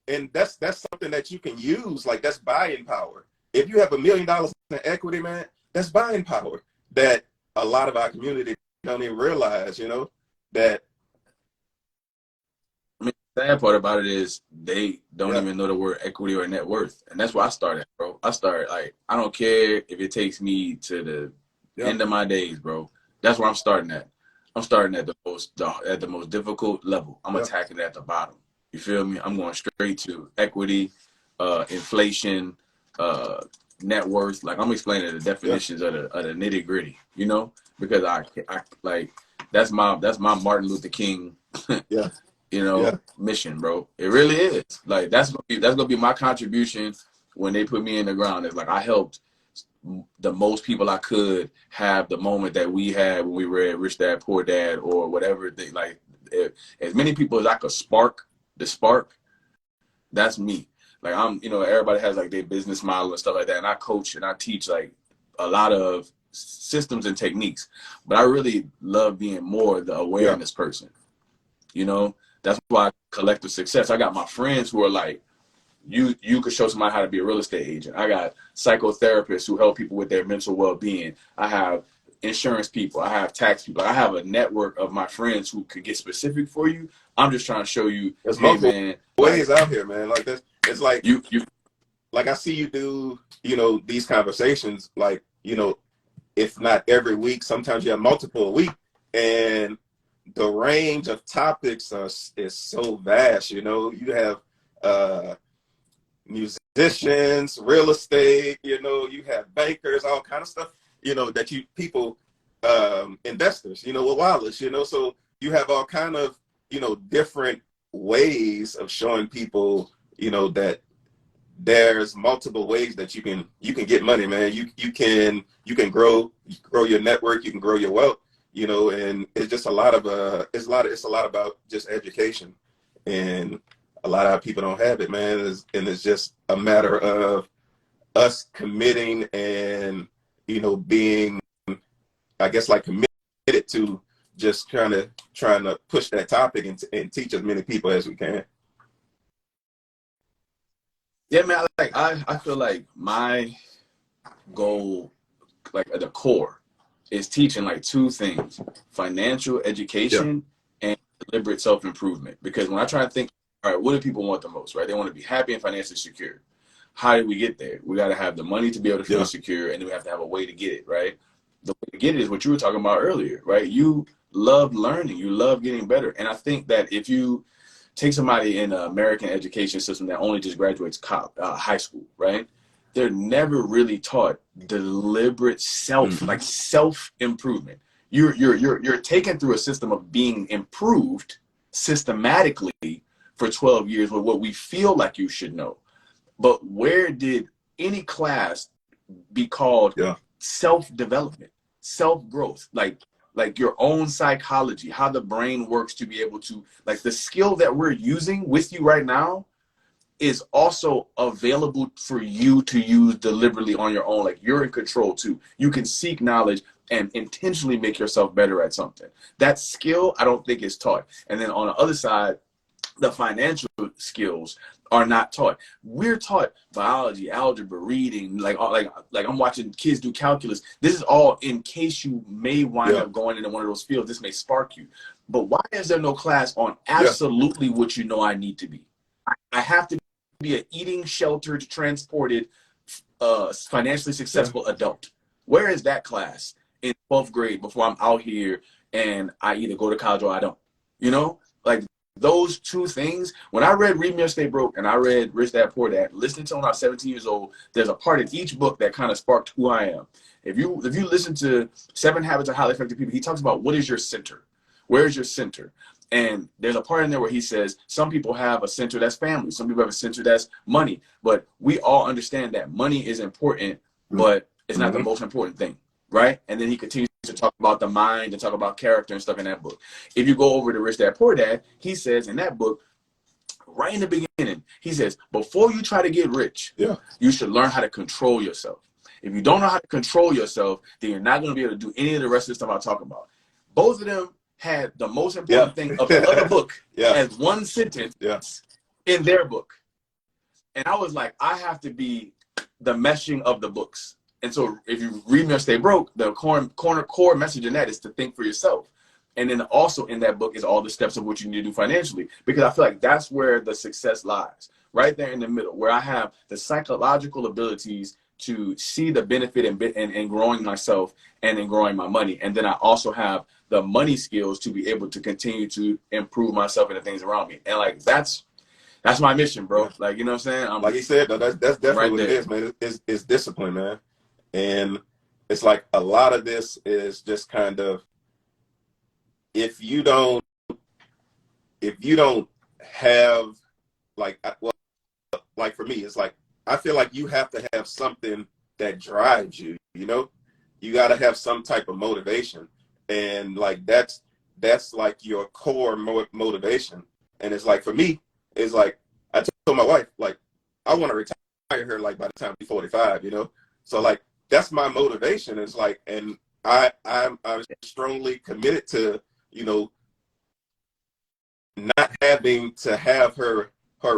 and that's something that you can use, like that's buying power. If you have $1 million in equity, man, that's buying power that a lot of our community don't even realize, you know, that. I mean, the sad part about it is they don't even know the word equity or net worth. And that's where I started, bro. I started like, I don't care if it takes me to the end of my days, bro. That's where I'm starting at. I'm starting at the most difficult level. I'm attacking it at the bottom. You feel me? I'm going straight to equity, inflation, net worth. Like I'm explaining the definitions of the nitty gritty, you know, because I like that's my Martin Luther King, you know, mission, bro. It really is. Like that's gonna be my contribution when they put me in the ground. It's like I helped the most people I could have the moment that we had when we read Rich Dad Poor Dad or whatever. Like as many people as I could spark the spark. That's me. Like I'm, you know, everybody has like their business model and stuff like that, and I coach and I teach like a lot of systems and techniques. But I really love being more the awareness person. You know, that's why collective success. I got my friends who are like, you could show somebody how to be a real estate agent. I got psychotherapists who help people with their mental well-being. I have insurance people. I have tax people. I have a network of my friends who could get specific for you. I'm just trying to show you. There's multiple ways out here, man. Like this, it's like you like I see you do, you know, these conversations, like, you know, if not every week, sometimes you have multiple a week, and the range of topics is so vast. You know, you have musicians, real estate, you know, you have bankers, all kind of stuff, you know, that investors, you know, with Wallace, you know, so you have all kind of, you know, different ways of showing people, you know, that there's multiple ways that you can get money, man. You can grow your network, you can grow your wealth, you know, and it's just a lot about just education, and a lot of people don't have it, man. And it's just a matter of us committing and, you know, being, I guess, like committed to just trying to push that topic and teach as many people as we can. Yeah, man. Like I feel like my goal, like at the core, is teaching like 2 things: financial education and deliberate self-improvement. Because when I try to think, all right, what do people want the most, right? They want to be happy and financially secure. How do we get there? We got to have the money to be able to feel secure, and then we have to have a way to get it, right? The way to get it is what you were talking about earlier, right? You love learning. You love getting better. And I think that if you take somebody in an American education system that only just graduates high school, right? They're never really taught deliberate self-improvement. You're taken through a system of being improved systematically for 12 years with what we feel like you should know. But where did any class be called self-development, self-growth, like your own psychology, how the brain works to be able to, like the skill that we're using with you right now, is also available for you to use deliberately on your own. Like, you're in control too. You can seek knowledge and intentionally make yourself better at something. That skill, I don't think is taught. And then on the other side, the financial skills are not taught. We're taught biology, algebra, reading, like I'm watching kids do calculus. This is all in case you may wind up going into one of those fields. This may spark you. But why is there no class on absolutely what you know I need to be? I have to be an eating, sheltered, transported, financially successful adult. Where is that class in 12th grade before I'm out here and I either go to college or I don't? You know, like, those two things. When I read Read Me or Stay Broke and I read Rich Dad Poor Dad, listening to when I was 17 years old, there's a part in each book that kind of sparked who I am. If you listen to 7 Habits of Highly Effective People, he talks about what is your center? Where's your center? And there's a part in there where he says some people have a center that's family, some people have a center that's money, but we all understand that money is important, but it's not the most important thing, right? And then he continues to talk about the mind and talk about character and stuff in that book. If you go over to Rich Dad Poor Dad, he says in that book, right in the beginning, he says, before you try to get rich, you should learn how to control yourself. If you don't know how to control yourself, then you're not going to be able to do any of the rest of the stuff I talk about. Both of them had the most important thing of the other book as one sentence in their book. And I was like, I have to be the meshing of the books. And so if you read Me or Stay Broke, the core message in that is to think for yourself. And then also in that book is all the steps of what you need to do financially, because I feel like that's where the success lies, right there in the middle, where I have the psychological abilities to see the benefit in growing myself and in growing my money. And then I also have the money skills to be able to continue to improve myself and the things around me. And like, that's my mission, bro. Like, you know what I'm saying? Like you said, though, that's definitely what it is, man. It's discipline, man. And it's like a lot of this is just kind of, if you don't have, like, well, like for me, it's like, I feel like you have to have something that drives you, you know? You got to have some type of motivation. And like, that's like your core motivation. And it's like, for me, it's like, I told my wife, like, I want to retire her, like, by the time I'm 45, you know? So like, that's my motivation. It's like, and I'm strongly committed to, you know, not having to have her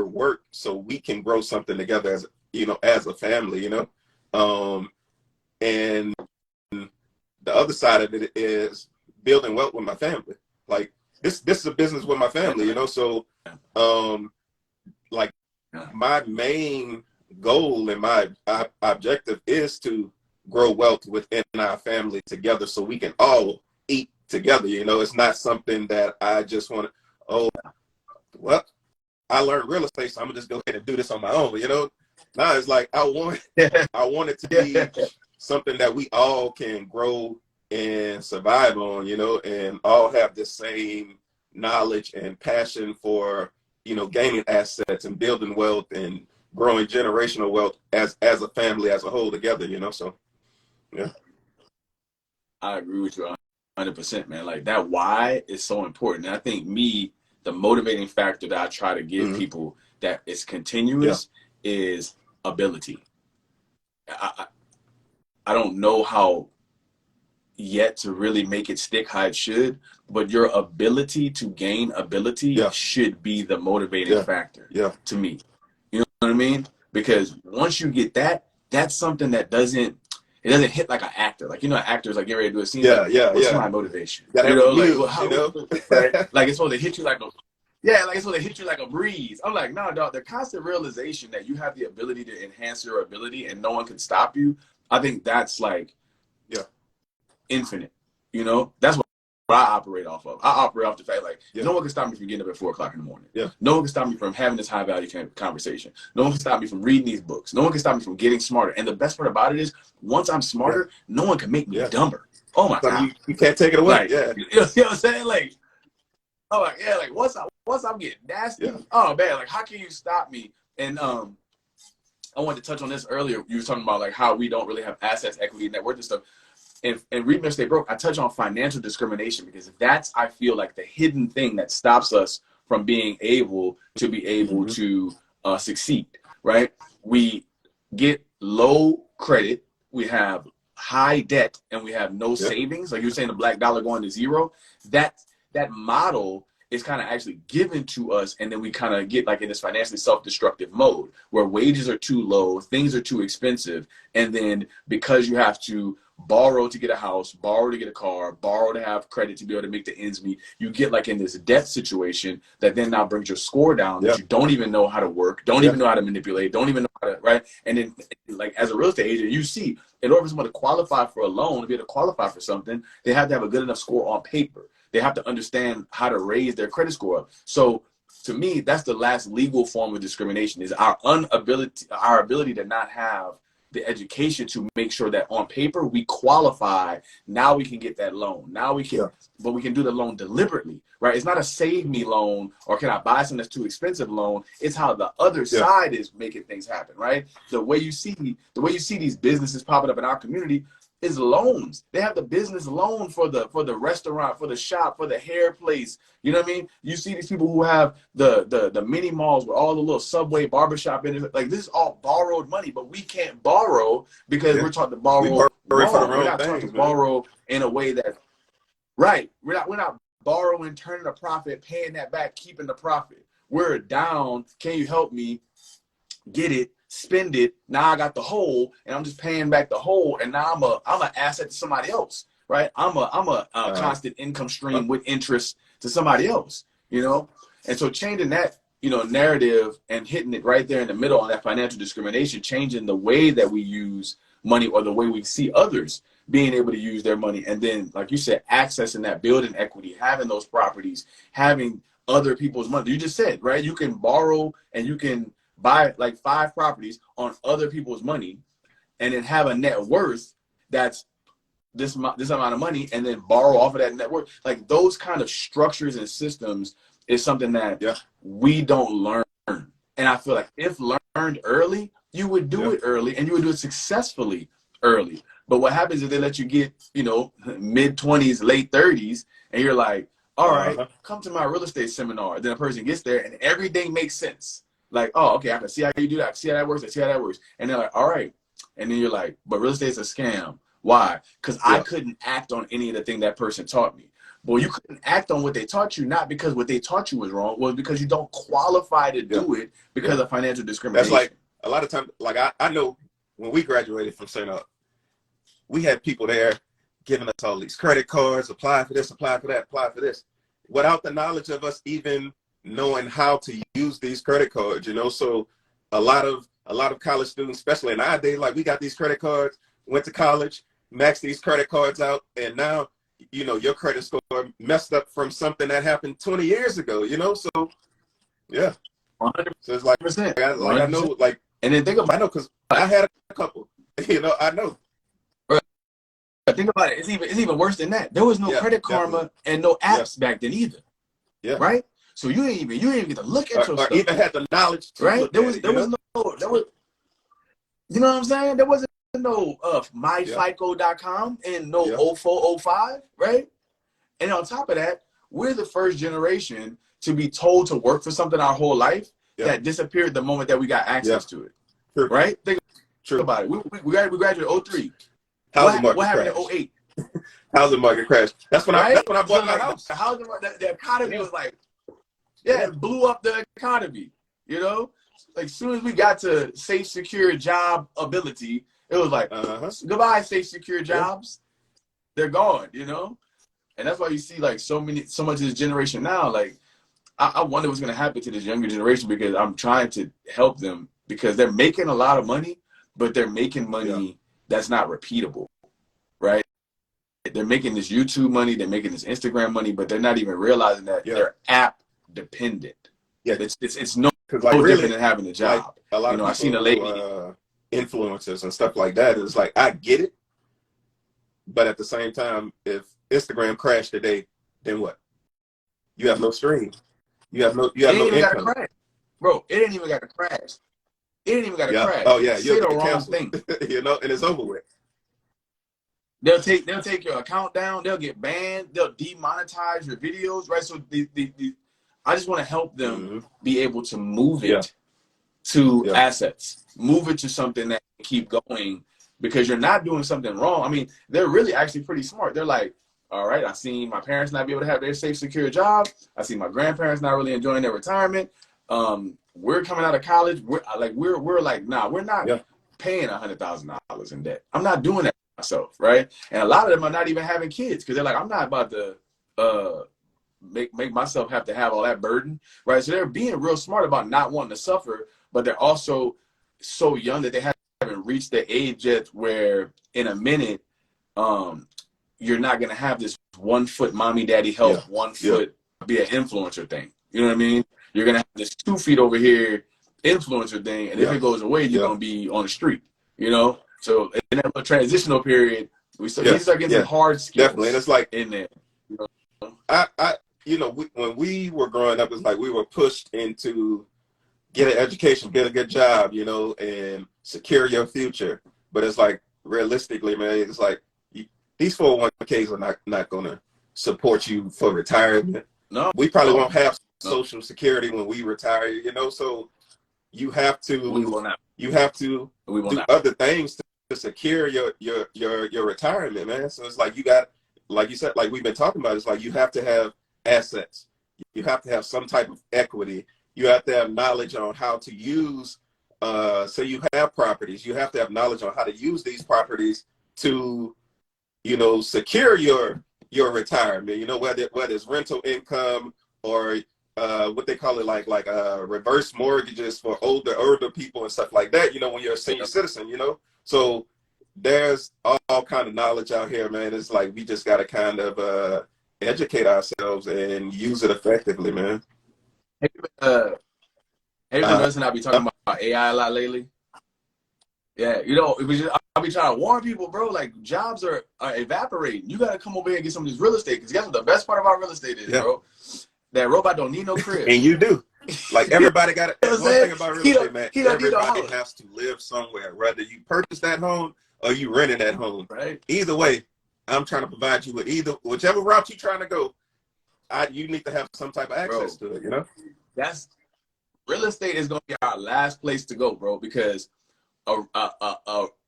work so we can grow something together as, you know, as a family, you know? And the other side of it is building wealth with my family. Like, this is a business with my family, you know? So, like, my main goal and my objective is to grow wealth within our family together so we can all eat together. You know, it's not something that I just want to, oh, well, I learned real estate, so I'm gonna just go ahead and do this on my own. You know, now it's like, I want it to be something that we all can grow and survive on, you know, and all have the same knowledge and passion for, you know, gaining assets and building wealth and growing generational wealth as a family as a whole together, you know. So yeah, I agree with you 100%, man. Like, that why is so important. And I think the motivating factor that I try to give people that is continuous is ability. I don't know how yet to really make it stick how it should, but your ability to gain ability should be the motivating factor to me. You know what I mean? Because once you get that, that's something that doesn't hit like an actor. Like, you know, actors like getting ready to do a scene. What's my motivation? You know, like, well, how, you know? Right? Like, it's supposed to hit you like it's supposed to hit you like a breeze. I'm like, nah, dog. The constant realization that you have the ability to enhance your ability and no one can stop you, I think that's like infinite. You know, that's what I operate off of. I operate off the fact, like, no one can stop me from getting up at 4 o'clock in the morning. No one can stop me from having this high value conversation. No one can stop me from reading these books. No one can stop me from getting smarter. And the best part about it is, once I'm smarter, no one can make me dumber. Oh my God. You can't take it away. Like, you know what I'm saying? Like, oh, like, like, once I'm getting nasty, oh man, like, how can you stop me? And I wanted to touch on this earlier. You were talking about like how we don't really have assets, equity, net worth and stuff. And Read Me or Stay Broke, I touch on financial discrimination, because that's, I feel like, the hidden thing that stops us from being able to succeed, right? We get low credit, we have high debt, and we have no savings. Like you're saying, the black dollar going to zero. That model is kind of actually given to us, and then we kind of get like in this financially self-destructive mode where wages are too low, things are too expensive, and then because you have to borrow to get a house, borrow to get a car, borrow to have credit to be able to make the ends meet, you get like in this debt situation that then now brings your score down, that you don't even know how to work, don't even know how to manipulate, don't even know how to, right? And then like as a real estate agent, you see, in order for someone to qualify for a loan, to be able to qualify for something, they have to have a good enough score on paper. They have to understand how to raise their credit score. So to me, that's the last legal form of discrimination, is our ability to not have the education to make sure that on paper we qualify. Now we can get that loan. Now we can, but we can do the loan deliberately, right? It's not a save me loan or can I buy something that's too expensive loan. It's how the other side is making things happen, right? The way you see these businesses popping up in our community is loans. They have the business loan for the restaurant, for the shop, for the hair place. You know what I mean? You see these people who have the mini malls with all the little Subway barbershop in it. Like this is all borrowed money, but we can't borrow because we're taught to borrow. We're not taught to borrow in a way that right. We're not borrowing, turning a profit, paying that back, keeping the profit. We're down. Can you help me get it? Spend it. Now I got the hole, and I'm just paying back the hole, and now I'm an asset to somebody else, right? I'm a constant income stream with interest to somebody else, you know. And so changing that, you know, narrative and hitting it right there in the middle on that financial discrimination, changing the way that we use money or the way we see others being able to use their money, and then, like you said, accessing that building equity, having those properties, having other people's money. You just said, right? You can borrow and you can buy like 5 properties on other people's money and then have a net worth that's this amount of money and then borrow off of that net worth. Like those kind of structures and systems is something that we don't learn. And I feel like if learned early, you would do it early and you would do it successfully early. But what happens is they let you get, you know, mid-20s, late 30s, and you're like, all right, come to my real estate seminar. Then a person gets there and everything makes sense. Like, oh, okay, I can see how you do that. I can see how that works. I see how that works. And they're like, all right. And then you're like, but real estate is a scam. Why? Because I couldn't act on any of the thing that person taught me. Well, you couldn't act on what they taught you, not because what they taught you was wrong, was because you don't qualify to do it because of financial discrimination. That's like a lot of times, like I know when we graduated from St. We had people there giving us all these credit cards, apply for this, apply for that, apply for this, without the knowledge of us even knowing how to use these credit cards, you know. So a lot of college students, especially in our day, like we got these credit cards, went to college, maxed these credit cards out, and now, you know, your credit score messed up from something that happened 20 years ago, you know. So 100%. So it's like, I know, like, and then think about, I know, because I had a couple, you know, I know. Think about it. It's even worse than that. There was no Credit Karma and no apps back then either. Right? So you didn't even get to look at your stuff. Or even had the knowledge to right? Look There at was it, you know what I'm saying? There wasn't no myfico.com and no 0405, right? And on top of that, we're the first generation to be told to work for something our whole life that disappeared the moment that we got access to it. Right? Think about it. We graduated in 03. What happened in 08? Housing market crash. That's when I bought my house. The housing market, the economy was like, it blew up the economy. You know, like as soon as we got to safe, secure job ability, it was like, goodbye, safe, secure jobs. They're gone. You know, and that's why you see like so much of this generation now. Like, I wonder what's going to happen to this younger generation, because I'm trying to help them, because they're making a lot of money, but they're making money that's not repeatable, right? They're making this YouTube money, they're making this Instagram money, but they're not even realizing that they're app dependent. It's no different than having a job. Like a lot of people, I seen a lady, influencers and stuff like that. It's like, I get it, but at the same time, if Instagram crashed today, then what? You have no stream. You have no income. Bro, it ain't even got to crash. It ain't even got to crash. Oh yeah, say the wrong thing. You know, and it's over with. They'll take your account down. They'll get banned. They'll demonetize your videos, right? So I just want to help them be able to move it to Yeah. assets. Move it to something that can keep going, because you're not doing something wrong. I mean, they're really actually pretty smart. They're like, all right, I seen my parents not be able to have their safe, secure job. I see my grandparents not really enjoying their retirement. We're coming out of college. We're like, nah, we're not paying $100,000 in debt. I'm not doing that myself, right? And a lot of them are not even having kids because they're like, I'm not about to make myself have to have all that burden, right? So they're being real smart about not wanting to suffer, but they're also so young that they haven't reached the age yet where in a minute, you're not gonna have this 1 foot mommy daddy help, 1 foot be an influencer thing. You know what I mean? You're gonna have this 2 feet over here influencer thing, and if it goes away, you're gonna be on the street. You know? So in that little transitional period, we start getting some hard skills. Definitely, and it's like in there. You know? When we were growing up, it's like we were pushed into get an education, get a good job, you know, and secure your future. But it's like realistically, man, it's like these 401ks are not going to support you for retirement. No, we probably won't have Social Security when we retire, you know. So you have to do other things to secure your retirement, man. So it's like you got, like you said, like we've been talking about, it's like you have to have assets. You have to have some type of equity. You have to have knowledge on how to use, so you have properties. You have to have knowledge on how to use these properties to, you know, secure your retirement, you know, whether it's rental income or what they call it, like reverse mortgages for older people and stuff like that, you know, when you're a senior citizen, you know. So there's all kind of knowledge out here, man. It's like we just got to kind of educate ourselves and use it effectively, man. Have you been noticing I be talking about AI a lot lately? Yeah, you know, I'll be trying to warn people, bro, like jobs are evaporating. You got to come over here and get some of this real estate, because guess what the best part about real estate is, bro? That robot don't need no crib. And you do. Like everybody got it. One thing about real estate, man, everybody has to live somewhere, whether you purchase that home or you renting that home. Right. Either way, I'm trying to provide you with whichever route you're trying to go. You need to have some type of access to it, you know? Real estate is going to be our last place to go, bro, because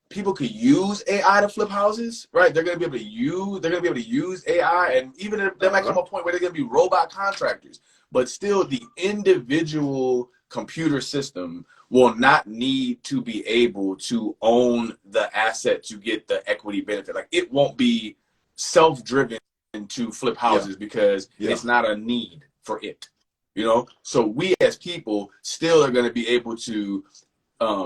people could use AI to flip houses, right? They're going to be able to use AI, and even if there might come a point where they're going to be robot contractors, but still the individual computer system will not need to be able to own the asset to get the equity benefit. Like it won't be self-driven to flip houses because it's not a need for it, you know? So we as people still are going to be able to,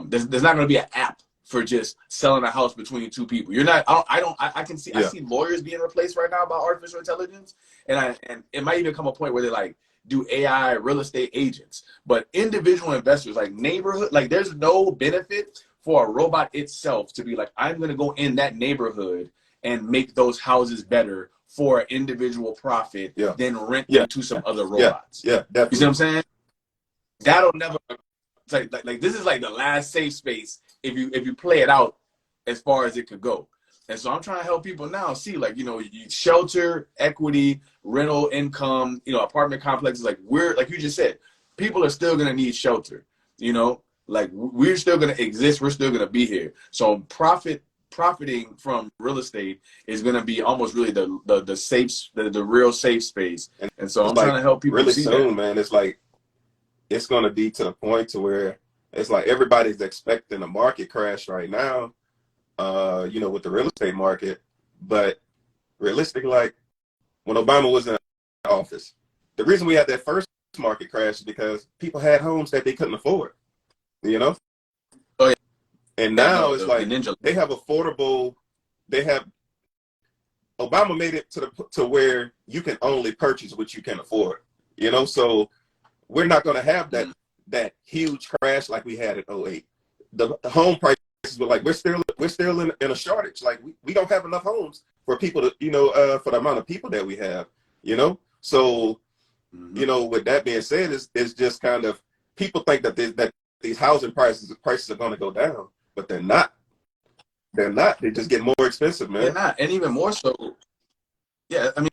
there's not going to be an app for just selling a house between two people. You're not, I see lawyers being replaced right now by artificial intelligence. And it might even come a point where they're like, do AI real estate agents, but individual investors, like neighborhood, like there's no benefit for a robot itself to be like, I'm going to go in that neighborhood and make those houses better for an individual profit, then rent them to some other robots. Yeah, definitely. You see what I'm saying? That'll never, like this is like the last safe space if you play it out as far as it could go. And so I'm trying to help people now see, like, you know, shelter, equity, rental income, you know, apartment complexes, like like you just said, people are still going to need shelter, you know, like we're still going to exist. We're still going to be here. So profiting from real estate is going to be almost really the real safe space. And so I'm trying to help people really see soon, that. man. It's like, it's going to be to the point to where it's like everybody's expecting a market crash right now, you know, with the real estate market. But realistically, like when Obama was in office, the reason we had that first market crash is because people had homes that they couldn't afford, you know? Oh, yeah. And now it's like they have affordable, Obama made it to where you can only purchase what you can afford, you know? So we're not going to have that huge crash like we had in 08. The home prices were like, we're still in a shortage. Like we don't have enough homes for people to, you know, for the amount of people that we have, you know? So, you know, with that being said, it's just kind of, people think that these housing prices are going to go down, but they're not. They're not. They just get more expensive, man. They're not. And even more so, yeah, I mean,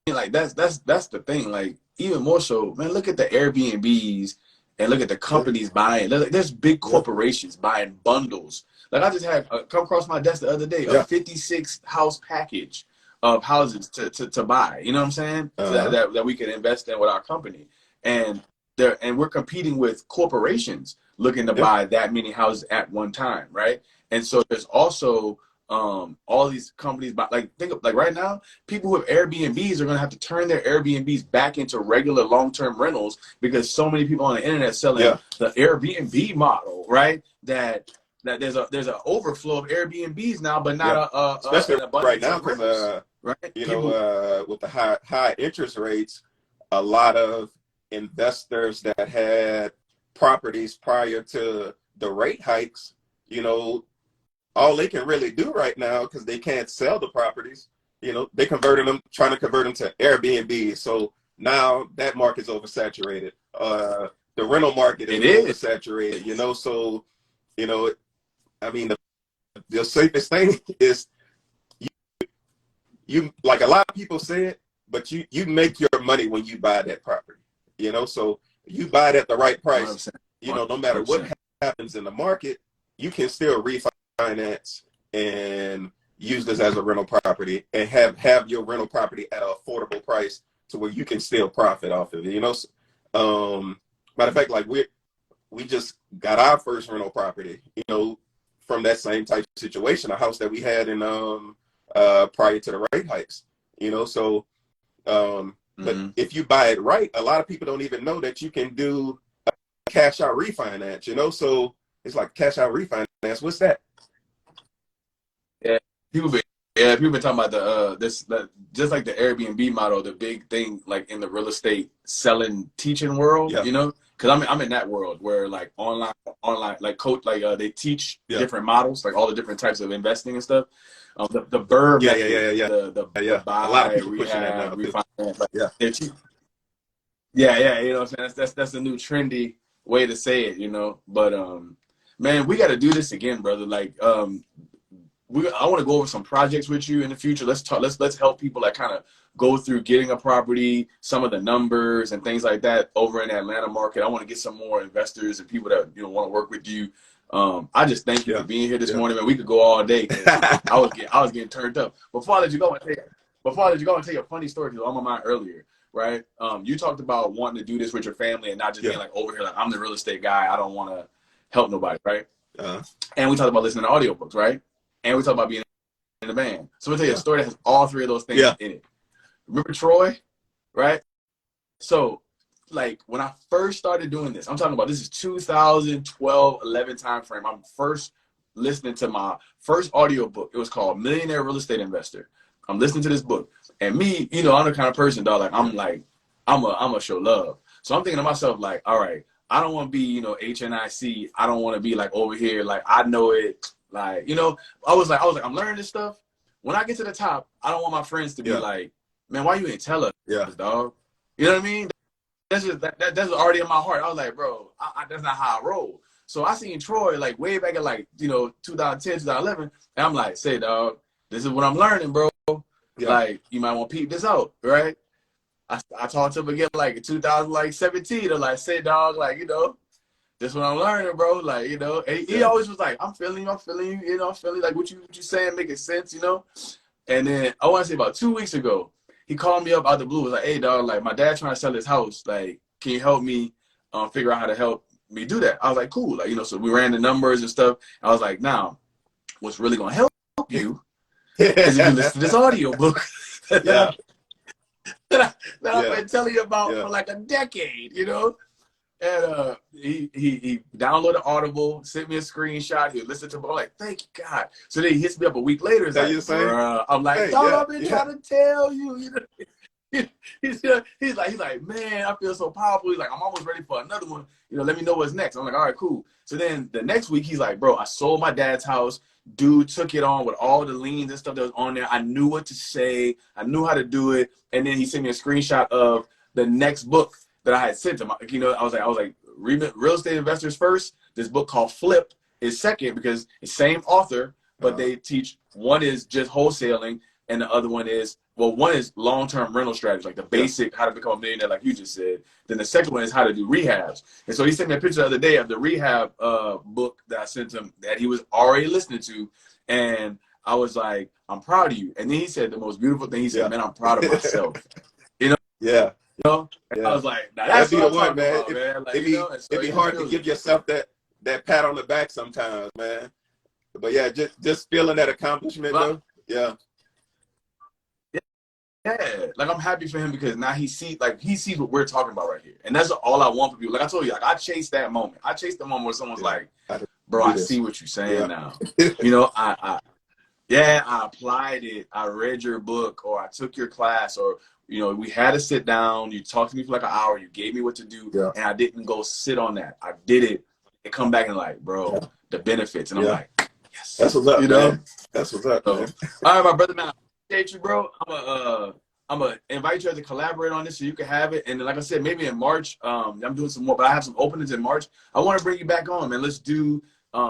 like that's the thing. Like even more so, man, look at the Airbnbs and look at the Sure. companies buying. There's big Yeah. corporations buying bundles. Like I just had come across my desk the other day, a Yeah. 56 house package of houses to buy. You know what I'm saying? So Uh-huh. that we can invest in with our company. And we're competing with corporations looking to Yeah. buy that many houses at one time, right? And so there's also all these companies, like think of, like right now, people with Airbnbs are going to have to turn their Airbnbs back into regular long-term rentals because so many people on the internet selling Yeah. the Airbnb model, right? That there's an overflow of Airbnbs now, but not Yeah. Especially an right abundance now, of because rentals, right? People, with the high interest rates, a lot of investors that had properties prior to the rate hikes, all they can really do right now, because they can't sell the properties, they trying to convert them to Airbnb. So now that market's oversaturated. The rental market is it is. oversaturated, so, you know, I mean, the safest thing is you like a lot of people say it, but you make your money when you buy that property, so you buy it at the right price, 100%. no matter what 100%. happens in the market, you can still refinance and use this as a rental property and have your rental property at an affordable price to where you can still profit off of it, matter of fact, like we just got our first rental property, from that same type of situation, a house that we had in prior to the rate hikes, so but if you buy it right, a lot of people don't even know that you can do a cash out refinance, so it's like cash out refinance. What's that? Yeah, people been people been talking about just like the Airbnb model, the big thing like in the real estate selling teaching world, Yeah. because I'm in that world where like online like coach like they teach Yeah. different models, like all the different types of investing and stuff. The Burr Yeah, method, yeah. the A lot of buy, people pushing that rehab, now too. refinance, like Yeah. they're cheap. Yeah, you know what I'm saying? That's the new trendy way to say it, But man, we got to do this again, brother. Like I want to go over some projects with you in the future. Let's talk. Let's help people like kind of go through getting a property, some of the numbers and things like that over in the Atlanta market. I want to get some more investors and people that want to work with you. I just thank you for being here this morning, man. We could go all day because I was getting turned up. Before I let you go, I tell you a funny story because on my mind earlier, right? You talked about wanting to do this with your family and not just being like over here like I'm the real estate guy. I don't want to help nobody, right? And we talked about listening to audiobooks, right? And we talk about being in a band. So I'm gonna tell you a story that has all three of those things in it. Remember Troy, right? So, like when I first started doing this, I'm talking about this is 2012, 11 time frame. I'm first listening to my first audiobook. It was called Millionaire Real Estate Investor. I'm listening to this book, and me, I'm the kind of person, dog. Like I'm a show love. So I'm thinking to myself, like, all right, I don't want to be, HNIC. I don't want to be like over here, like I know it. Like, I was like, I'm learning this stuff. When I get to the top, I don't want my friends to be like, man, why you ain't tell us, dog? You know what I mean? That's just that's already in my heart. I was like, bro, that's not how I roll. So I seen Troy like way back in like 2010, 2011, and I'm like, say, dog, this is what I'm learning, bro. Like, you might want to peep this out, right? I talked to him again like in 2017. I'm like, say, dog, like, this is what I'm learning, bro. Like, and he always was like, I'm feeling you, I'm feeling like what you saying making sense, And then I want to say about 2 weeks ago, he called me up out the blue. Was like, hey, dog, like my dad trying to sell his house. Like, can you help me figure out how to help me do that? I was like, cool. Like, so we ran the numbers and stuff. I was like, now, what's really gonna help you is if you listen to this audio book that I've been telling you about for like a decade, And he downloaded Audible, sent me a screenshot. He listened to it. I'm like, thank you, God. So then he hits me up a week later. He's like, bruh. I'm like, hey, dog, I've been trying to tell you. He's like, man, I feel so powerful. He's like, I'm almost ready for another one. Let me know what's next. I'm like, all right, cool. So then the next week, he's like, bro, I sold my dad's house. Dude took it on with all the liens and stuff that was on there. I knew what to say. I knew how to do it. And then he sent me a screenshot of the next book that I had sent him. I was like, real estate investors first. This book called Flip is second because it's same author, but they teach, one is just wholesaling and the other one is well, one is long-term rental strategy, like the basic how to become a millionaire, like you just said. Then the second one is how to do rehabs. And so he sent me a picture the other day of the rehab book that I sent him that he was already listening to. And I was like, I'm proud of you. And then he said the most beautiful thing. He said, man, I'm proud of myself. You know? Yeah. You know? And Yeah. I was like, now that's what I'm talking about, man. Like, it'd be hard to give yourself that pat on the back sometimes, man. But yeah, just feeling that accomplishment, though. Yeah. Yeah, like I'm happy for him because now he sees what we're talking about right here, and that's all I want for people. Like I told you, like I chased that moment. I chased the moment where someone's like, "Bro, I see what you're saying now." You know, I applied it. I read your book, or I took your class, or you know, we had to sit down. You talked to me for like an hour. You gave me what to do, and I didn't go sit on that. I did it and come back and like, bro, the benefits, and I'm like, yes, that's what's up, you know, man. That's what's up, man. All right, my brother, man. Appreciate you, bro. I'm gonna invite you to collaborate on this so you can have it. And then, like I said, maybe in March, I'm doing some more, but I have some openings in March. I want to bring you back on, man. Let's do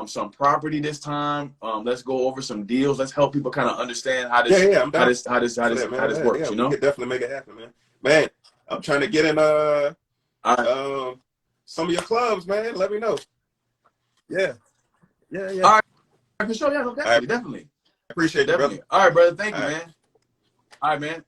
some property this time. Let's go over some deals. Let's help people kind of understand how this works. You know, we could definitely make it happen, man. Man, I'm trying to get in some of your clubs, man. Let me know. Yeah. All right, for sure. Yeah, definitely. Appreciate it, brother. All right, brother. Thank you, man. All right, man.